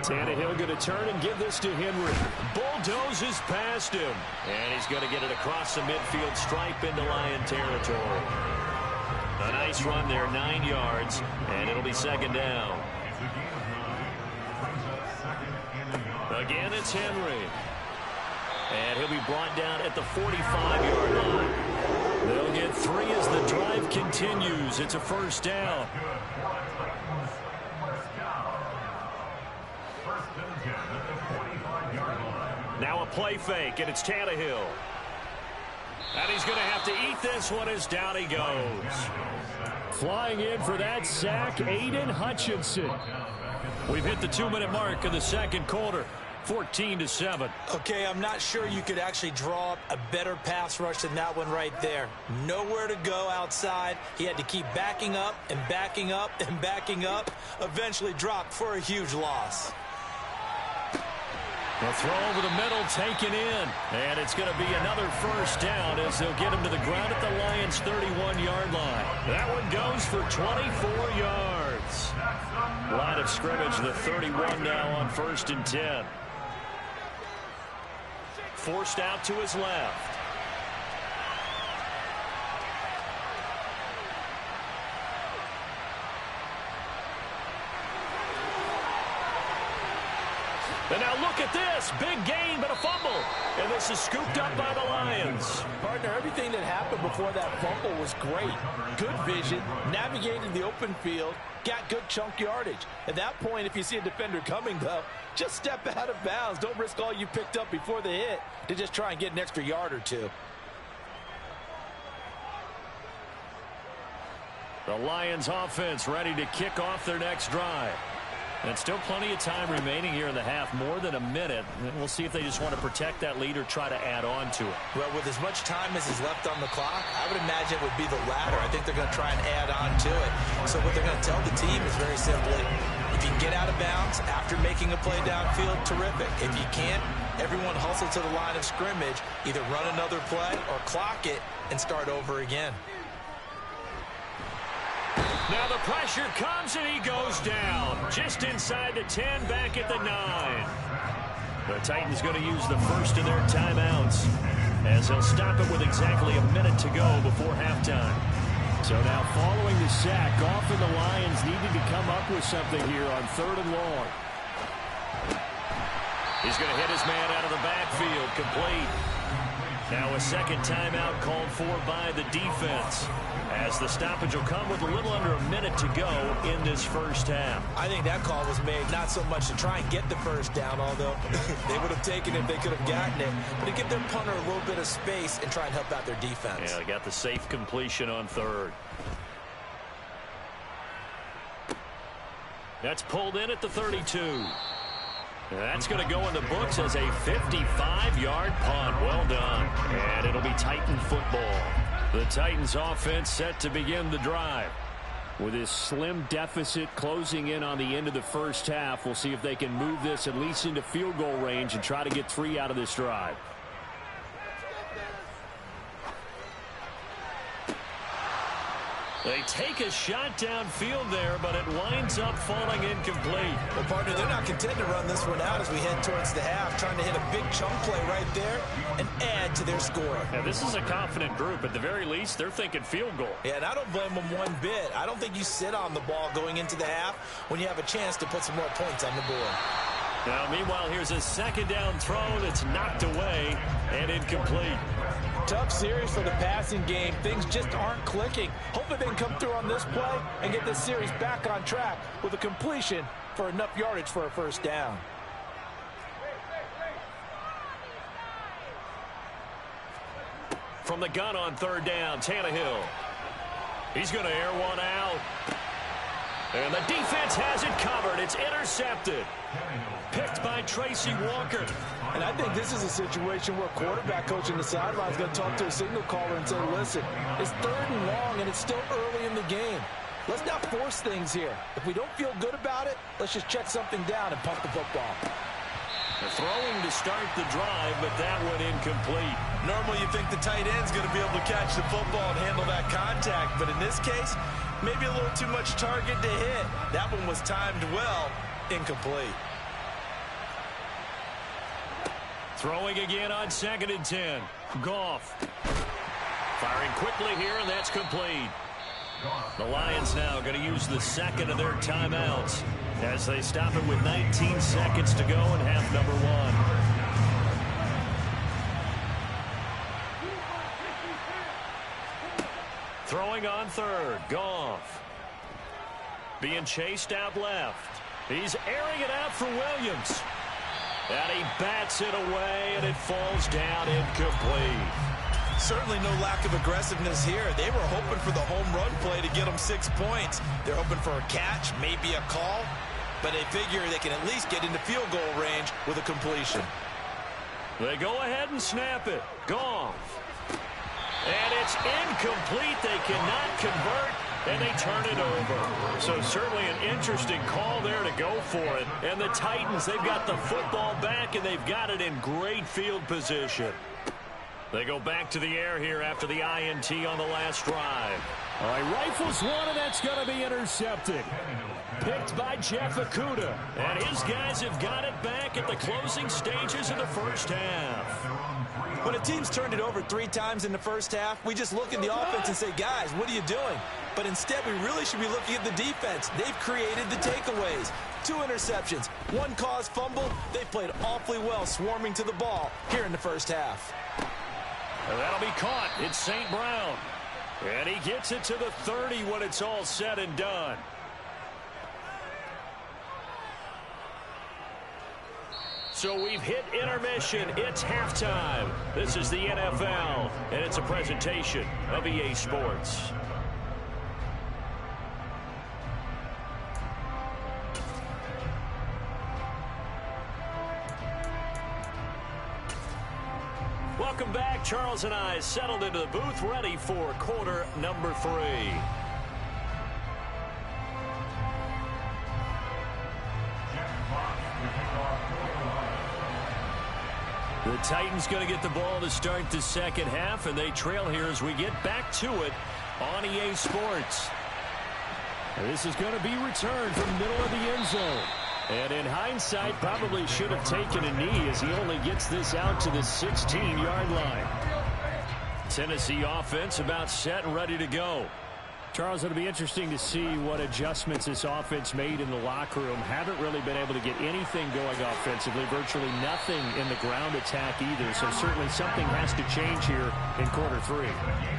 Tannehill going to turn and give this to Henry. Bulldozes past him. And he's going to get it across the midfield stripe into Lion territory. A nice run there, 9 yards, and it'll be second down. Again, it's Henry. And he'll be brought down at the 45-yard line. They'll get 3 as the drive continues. It's a first down. Now a play fake, and it's Tannehill. And he's going to have to eat this one as down he goes. Flying in for that sack, Aiden Hutchinson. We've hit the 2-minute mark of the second quarter. 14-7. Okay, I'm not sure you could actually draw up a better pass rush than that one right there. Nowhere to go outside. He had to keep backing up and backing up and backing up. Eventually dropped for a huge loss. The throw over the middle taken in. And it's going to be another first down as they'll get him to the ground at the Lions' 31-yard line. That one goes for 24 yards. Line of scrimmage, the 31 now on 1st and 10. Forced out to his left. And now look at this. Big gain, but a fumble. And this is scooped up by the Lions. Partner, everything that happened before that fumble was great. Good vision, navigated the open field, got good chunk yardage. At that point, if you see a defender coming, though, just step out of bounds. Don't risk all you picked up before the hit to just try and get an extra yard or two. The Lions offense ready to kick off their next drive. And still plenty of time remaining here in the half, more than a minute. And we'll see if they just want to protect that lead or try to add on to it. Well, with as much time as is left on the clock, I would imagine it would be the latter. I think they're going to try and add on to it. So what they're going to tell the team is very simply, if you can get out of bounds after making a play downfield, terrific. If you can't, everyone hustle to the line of scrimmage, either run another play or clock it and start over again. Now the pressure comes and he goes down. Just inside the 10, back at the 9. The Titans going to use the first of their timeouts as they'll stop it with exactly a minute to go before halftime. So now following the sack, often the Lions needed to come up with something here on 3rd and long. He's going to hit his man out of the backfield, complete. Now a second timeout called for by the defense, as the stoppage will come with a little under a minute to go in this first half. I think that call was made not so much to try and get the first down, although they would have taken it if they could have gotten it, but to give their punter a little bit of space and try and help out their defense. Yeah, they got the safe completion on 3rd. That's pulled in at the 32. That's going to go in the books as a 55-yard punt. Well done. And it'll be Titan football. The Titans offense set to begin the drive. With this slim deficit closing in on the end of the first half, we'll see if they can move this at least into field goal range and try to get 3 out of this drive. They take a shot downfield there, but it winds up falling incomplete. Well, partner, they're not content to run this one out as we head towards the half, trying to hit a big chunk play right there and add to their score. Yeah, this is a confident group. At the very least, they're thinking field goal. Yeah, and I don't blame them one bit. I don't think you sit on the ball going into the half when you have a chance to put some more points on the board. Now, meanwhile, here's a second down throw that's knocked away and incomplete. Tough series for the passing game. Things just aren't clicking. Hopefully they can come through on this play and get this series back on track with a completion for enough yardage for a first down. From the gun on third down, Tannehill. He's going to air one out. And the defense has it covered. It's intercepted. Picked by Tracy Walker. And I think this is a situation where quarterback coach in the sideline is going to talk to a signal caller and say, listen, it's 3rd and long and it's still early in the game. Let's not force things here. If we don't feel good about it, let's just check something down and punt the football. They're throwing to start the drive, but that one incomplete. Normally you think the tight end's going to be able to catch the football and handle that contact, but in this case, maybe a little too much target to hit. That one was timed well, incomplete. Throwing again on 2nd and 10. Goff. Firing quickly here, and that's complete. The Lions now going to use the second of their timeouts as they stop it with 19 seconds to go in half number 1. Throwing on 3rd. Goff. Being chased out left. He's airing it out for Williams. And he bats it away, and it falls down incomplete. Certainly no lack of aggressiveness here. They were hoping for the home run play to get them 6 points. They're hoping for a catch, maybe a call, but they figure they can at least get into field goal range with a completion. They go ahead and snap it. Goff. And it's incomplete. They cannot convert, and they turn it over. So certainly an interesting call there to go for it. And the Titans, they've got the football back, and they've got it in great field position. They go back to the air here after the INT on the last drive. All right, rifles one, and that's going to be intercepted. Picked by Jeff Okudah. And his guys have got it back at the closing stages of the first half. When a team's turned it over 3 times in the first half, we just look at the offense and say, guys, what are you doing? But instead, we really should be looking at the defense. They've created the takeaways. 2 interceptions, 1 caused fumble. They played awfully well swarming to the ball here in the first half. And that'll be caught. It's St. Brown. And he gets it to the 30 when it's all said and done. So we've hit intermission. It's halftime. This is the NFL, and it's a presentation of EA Sports. Welcome back. Charles and I settled into the booth, ready for quarter number 3. The Titans going to get the ball to start the second half, and they trail here as we get back to it on EA Sports. This is going to be returned from the middle of the end zone. And in hindsight, probably should have taken a knee as he only gets this out to the 16-yard line. Tennessee offense about set and ready to go. Charles, it'll be interesting to see what adjustments this offense made in the locker room. Haven't really been able to get anything going offensively, virtually nothing in the ground attack either. So certainly something has to change here in quarter 3.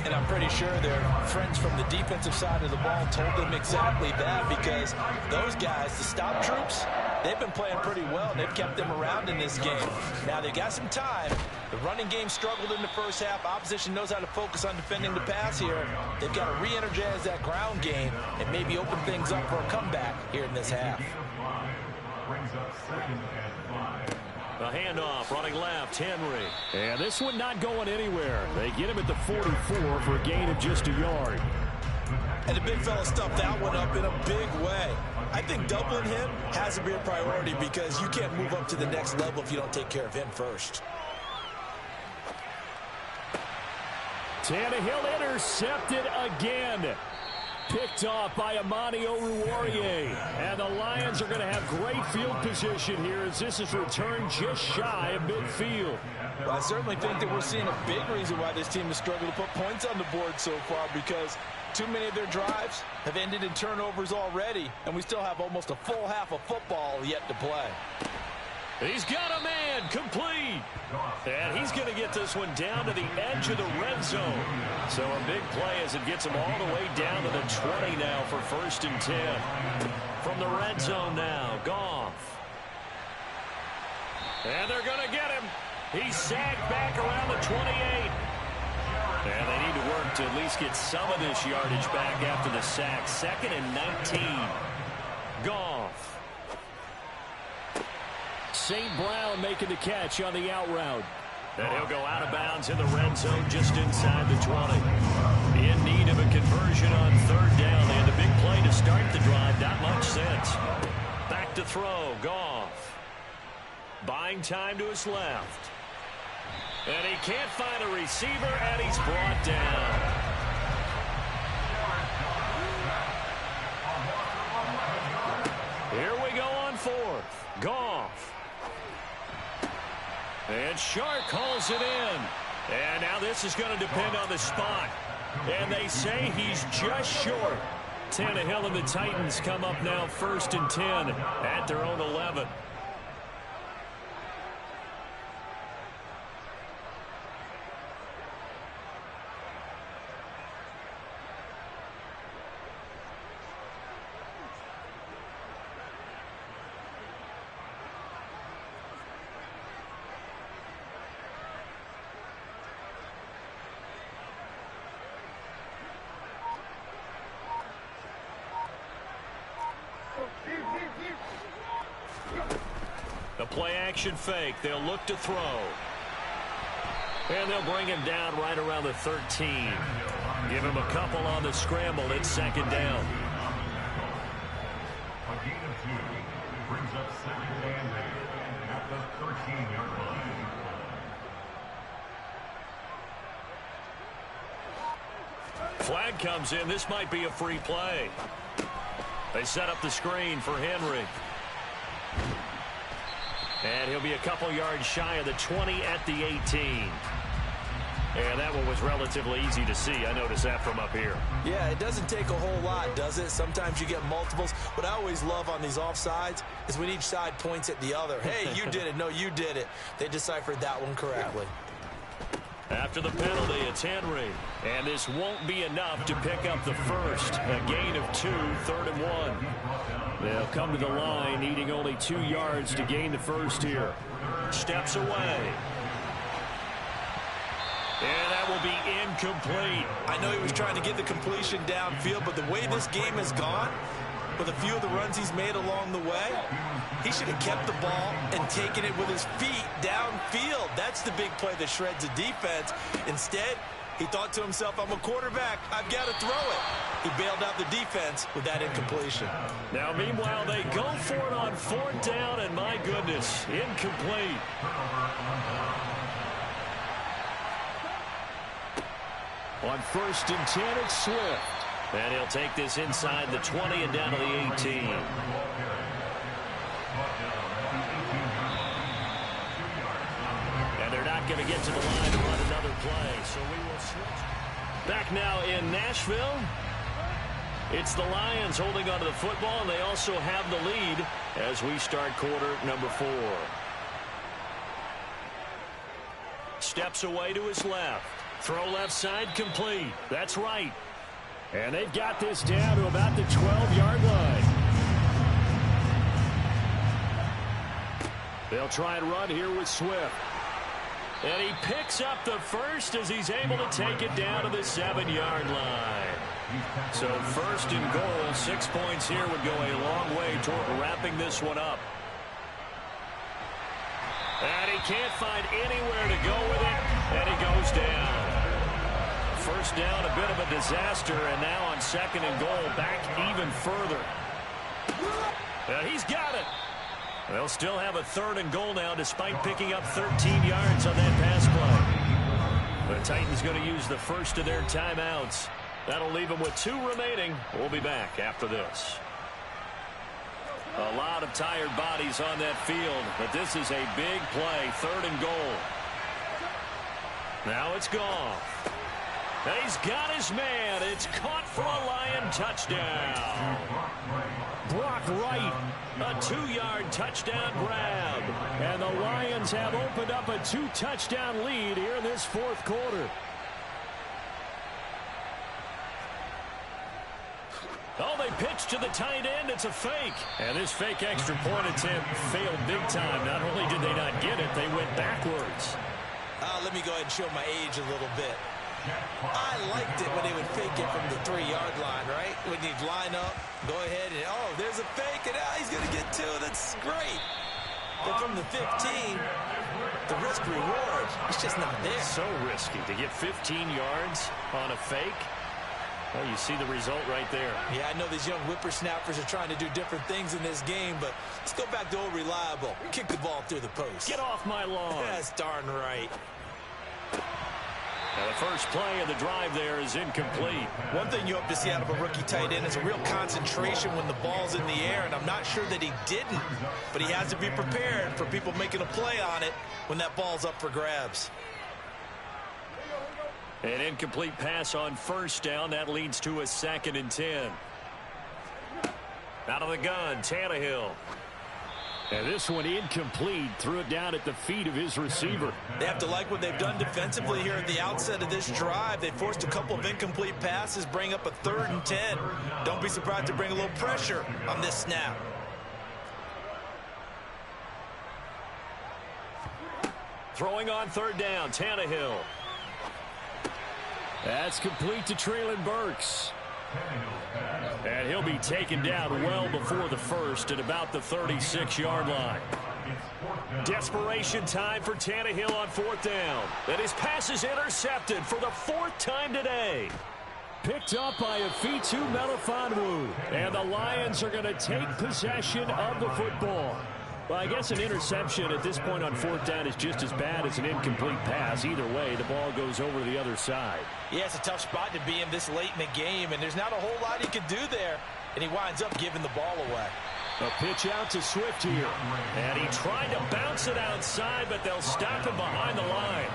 And I'm pretty sure their friends from the defensive side of the ball told them exactly that, because those guys, the stop troops, they've been playing pretty well. They've kept them around in this game. Now they got some time, The running game struggled in the first half. Opposition knows how to focus on defending the pass here. They've got to re-energize that ground game and maybe open things up for a comeback here in this half. A handoff, running left, Henry. And this one not going anywhere. They get him at the 44 for a gain of just a yard. And the big fella stuffed that one up in a big way. I think doubling him has to be a priority because you can't move up to the next level if you don't take care of him first. Tannehill intercepted again. Picked off by Amani Oruwariye. And the Lions are going to have great field position here as this is returned just shy of midfield. Well, I certainly think that we're seeing a big reason why this team has struggled to put points on the board so far, because too many of their drives have ended in turnovers already, and we still have almost a full half of football yet to play. He's got a man, complete. And he's going to get this one down to the edge of the red zone. So a big play as it gets him all the way down to the 20 now for 1st and 10. From the red zone now, Goff. And they're going to get him. He's sagged back around the 28. And they need to work to at least get some of this yardage back after the sack. 2nd and 19. Goff. St. Brown making the catch on the out route. And he'll go out of bounds in the red zone just inside the 20. In need of a conversion on 3rd down. They had a big play to start the drive. Not much sense. Back to throw. Goff. Buying time to his left. And he can't find a receiver, and he's brought down. Here we go on 4th. Goff. And Shark calls it in. And now this is going to depend on the spot. And they say he's just short. Tannehill and the Titans come up now 1st and 10 at their own 11. The play-action fake. They'll look to throw. And they'll bring him down right around the 13. Give him a couple on the scramble. It's 2nd down. A gain of 2 brings up 2nd and 8 at the 13-yard line. Flag comes in. This might be a free play. They set up the screen for Henry. And he'll be a couple yards shy of the 20 at the 18. And that one was relatively easy to see. I noticed that from up here. Yeah, it doesn't take a whole lot, does it? Sometimes you get multiples. What I always love on these offsides is when each side points at the other. Hey, you did it. No, you did it. They deciphered that one correctly. After the penalty, it's Henry. And this won't be enough to pick up the first. A gain of 2, 3rd and 1. They'll come to the line, needing only 2 yards to gain the first here. Steps away. And that will be incomplete. I know he was trying to get the completion downfield, but the way this game has gone, with a few of the runs he's made along the way, he should have kept the ball and taken it with his feet downfield. That's the big play that shreds a defense. Instead, he thought to himself, I'm a quarterback. I've got to throw it. He bailed out the defense with that incompletion. Now, meanwhile, they go for it on 4th down, and my goodness, incomplete. On 1st and 10, it's Swift. And he'll take this inside the 20 and down to the 18. And they're not going to get to the line to run another play, so we will switch. Back now in Nashville. It's the Lions holding onto the football, and they also have the lead as we start quarter number 4. Steps away to his left. Throw left side complete. That's right. And they've got this down to about the 12-yard line. They'll try and run here with Swift. And he picks up the first as he's able to take it down to the 7-yard line. So first and goal, 6 points here would go a long way toward wrapping this one up. And he can't find anywhere to go with it, and he goes down. First down, a bit of a disaster, and now on second and goal, back even further. And he's got it. They'll still have a third and goal now despite picking up 13 yards on that pass play. The Titans going to use the first of their timeouts. That'll leave them with 2 remaining. We'll be back after this. A lot of tired bodies on that field, but this is a big play, third and goal. Now it's gone. And he's got his man. It's caught for a Lion touchdown. Brock Wright, a 2-yard touchdown grab. And the Lions have opened up a 2-touchdown lead here in this fourth quarter. Oh, they pitch to the tight end. It's a fake. And this fake extra point attempt failed big time. Not only did they not get it, they went backwards. Let me go ahead and show my age a little bit. I liked it when they would fake it from the 3-yard line, right? When you'd line up, go ahead and, oh, there's a fake, and he's going to get 2. That's great. But from the 15, the risk-reward, it's just not there. So risky to get 15 yards on a fake. Well, you see the result right there. Yeah, I know these young whippersnappers are trying to do different things in this game, but let's go back to old reliable. Kick the ball through the post. Get off my lawn. That's darn right. Now the first play of the drive there is incomplete. One thing you hope to see out of a rookie tight end is a real concentration when the ball's in the air, and I'm not sure that he didn't, but he has to be prepared for people making a play on it when that ball's up for grabs. An incomplete pass on first down. That leads to a 2nd and 10. Out of the gun, TitanUp. And this one incomplete. Threw it down at the feet of his receiver. They have to like what they've done defensively here at the outset of this drive. They forced a couple of incomplete passes, bring up a 3rd and 10. Don't be surprised to bring a little pressure on this snap. Throwing on 3rd down, TitanUp. That's complete to Treylon Burks. And he'll be taken down well before the first at about the 36-yard line. Desperation time for TitanUp on 4th down. And his pass is intercepted for the 4th time today. Picked up by Afitu Melifonwu. And the Lions are going to take possession of the football. Well, I guess an interception at this point on 4th down is just as bad as an incomplete pass. Either way, the ball goes over to the other side. Yeah, it's a tough spot to be in this late in the game, and there's not a whole lot he can do there, and he winds up giving the ball away. A pitch out to Swift here. And he tried to bounce it outside, but they'll stop him behind the line.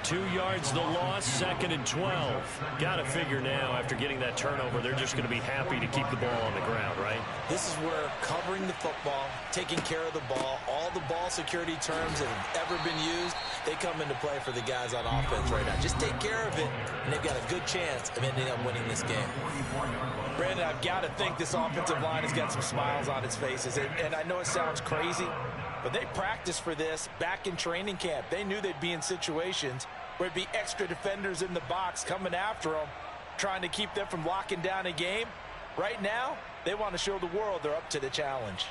2 yards the loss, 2nd and 12. Got to figure now, after getting that turnover, they're just going to be happy to keep the ball on the ground, right? This is where covering the football, taking care of the ball, all the ball security terms that have ever been used, they come into play for the guys on offense right now. Just take care of it, and they've got a good chance of ending up winning this game. Brandon, I've got to think this offensive line has got some smiles on its faces, and I know it sounds crazy, but they practiced for this back in training camp. They knew they'd be in situations where it'd be extra defenders in the box coming after them, trying to keep them from locking down a game. Right now, they want to show the world they're up to the challenge.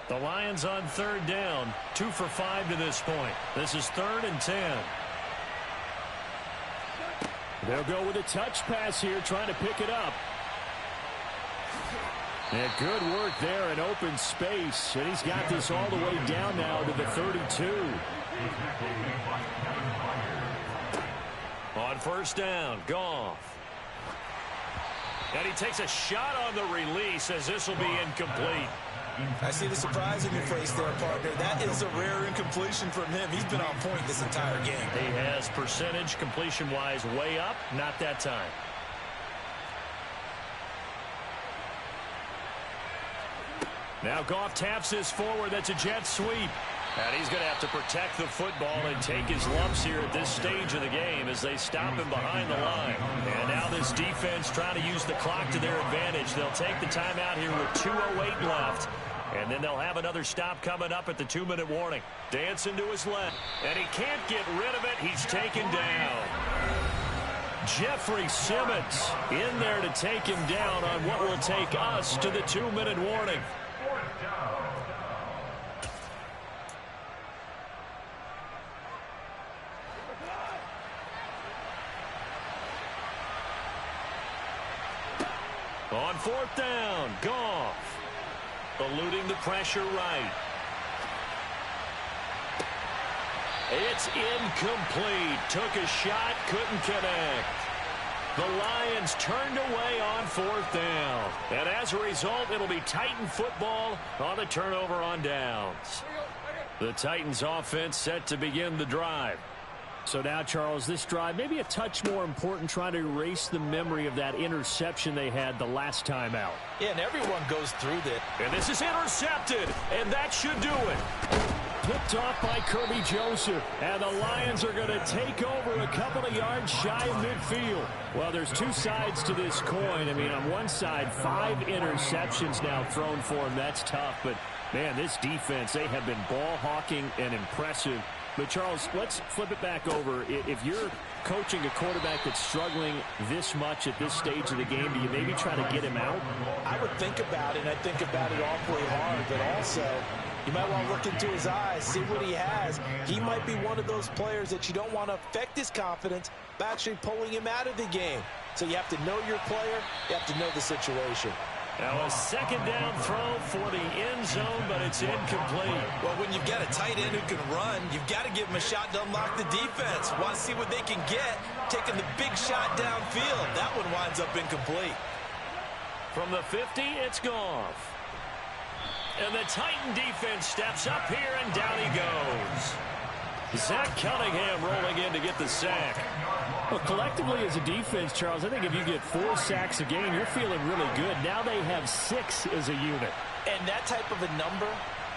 The Lions on 3rd down, 2 for 5 to this point. This is 3rd and 10. They'll go with a touch pass here, trying to pick it up. And good work there in open space. And he's got this all the way down now to the 32. On 1st down, Goff. And he takes a shot on the release as this will be incomplete. I see the surprise in your face there, partner. That is a rare incompletion from him. He's been on point this entire game. He has percentage completion-wise way up, not that time. Now Goff taps this forward. That's a jet sweep. And he's going to have to protect the football and take his lumps here at this stage of the game as they stop him behind the line. And now this defense trying to use the clock to their advantage. They'll take the timeout here with 2:08 left. And then they'll have another stop coming up at the 2-minute warning. Dancing to his left. And he can't get rid of it. He's taken down. Jeffrey Simmons in there to take him down on what will take us to the 2-minute warning. On 4th down, Goff. Eluding the pressure right. It's incomplete. Took a shot, couldn't connect. The Lions turned away on 4th down. And as a result, it'll be Titan football on the turnover on downs. The Titans offense set to begin the drive. So now, Charles, this drive maybe a touch more important, trying to erase the memory of that interception they had the last time out. Yeah, and everyone goes through that. And this is intercepted, and that should do it. Picked off by Kirby Joseph, and the Lions are going to take over a couple of yards shy of midfield. Well, there's two sides to this coin. I mean, on one side, 5 interceptions now thrown for him. That's tough, but, man, this defense, they have been ball hawking and impressive. But, Charles, let's flip it back over. If you're coaching a quarterback that's struggling this much at this stage of the game, do you maybe try to get him out? I would think about it, and I think about it awfully hard. But also, you might want to look into his eyes, see what he has. He might be one of those players that you don't want to affect his confidence by actually pulling him out of the game. So you have to know your player. You have to know the situation. Now a 2nd down throw for the end zone, but it's incomplete. Well, when you've got a tight end who can run, you've got to give him a shot to unlock the defense. Want to see what they can get, taking the big shot downfield. That one winds up incomplete. From the 50, it's Goff. And the Titan defense steps up here, and down he goes. Zach Cunningham rolling in to get the sack. Well, collectively as a defense, Charles, I think if you get 4 sacks a game, you're feeling really good. Now they have 6 as a unit. And that type of a number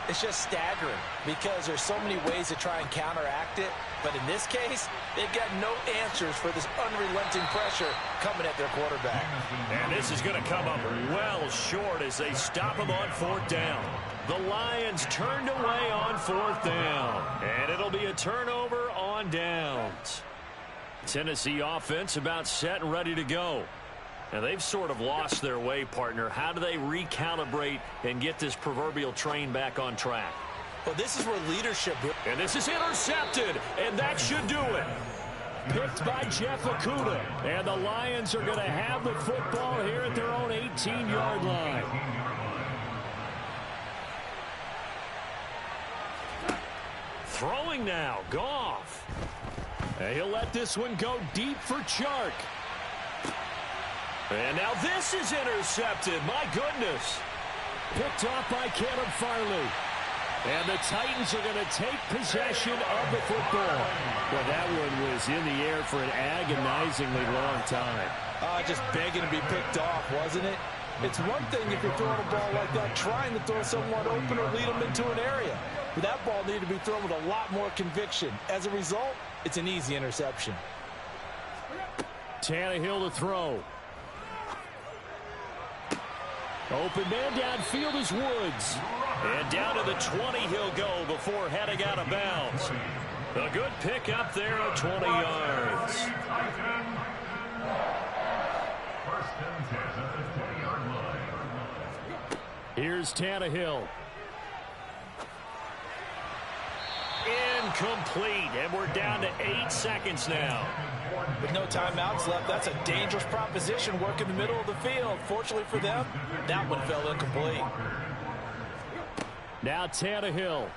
is just staggering because there's so many ways to try and counteract it. But in this case, they've got no answers for this unrelenting pressure coming at their quarterback. And this is going to come up well short as they stop him on 4th down. The Lions turned away on 4th down. And it'll be a turnover on downs. Tennessee offense about set and ready to go. And they've sort of lost their way, partner. How do they recalibrate and get this proverbial train back on track? Well, this is where leadership... And this is intercepted, and that should do it. Picked by Jeff Okudah. And the Lions are going to have the football here at their own 18-yard line. Throwing now, Goff. And he'll let this one go deep for Chark. And now this is intercepted. My goodness. Picked off by Caleb Farley. And the Titans are going to take possession of the football. Well, that one was in the air for an agonizingly long time. Just begging to be picked off, wasn't it? It's one thing if you're throwing a ball like that, trying to throw someone open or lead them into an area. But that ball needed to be thrown with a lot more conviction. As a result, it's an easy interception. Tannehill to throw. Open man downfield is Woods. And down to the 20 he'll go before heading out of bounds. A good pick up there of 20 yards. Here's Tannehill. Incomplete, and we're down to 8 seconds now. With no timeouts left, that's a dangerous proposition. Work in the middle of the field. Fortunately for them, that one fell incomplete. Now Tannehill.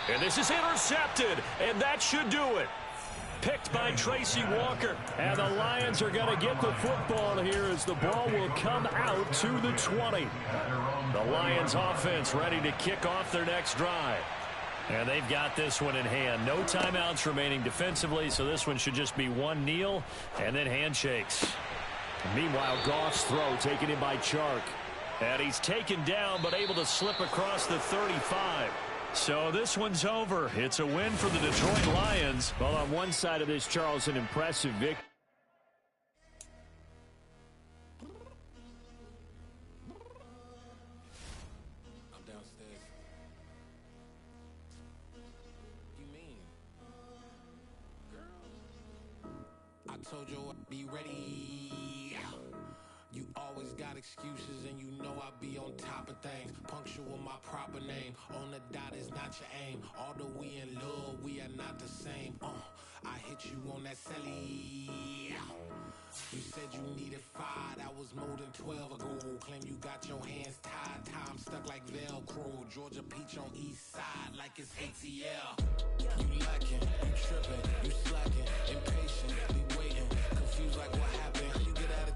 And this is intercepted, and that should do it. Picked by Tracy Walker. And the Lions are going to get the football here as the ball will come out to the 20. The Lions offense ready to kick off their next drive. And they've got this one in hand. No timeouts remaining defensively, so this one should just be one kneel and then handshakes. Meanwhile, Goff's throw taken in by Chark. And he's taken down but able to slip across the 35. So this one's over. It's a win for the Detroit Lions. Well, on one side of this, Charles, an impressive victory. Told you I'd be ready. You always got excuses and you know I be on top of things. Punctual my proper name. On the dot is not your aim. Although we in love, we are not the same. I hit you on that celly. You said you needed 5, that was more than 12 ago. Claim you got your hands tied, time stuck like Velcro. Georgia Peach on east side like it's ATL. You lacking, you tripping, you slacking, impatient, be waiting, confused like what happened. You get out of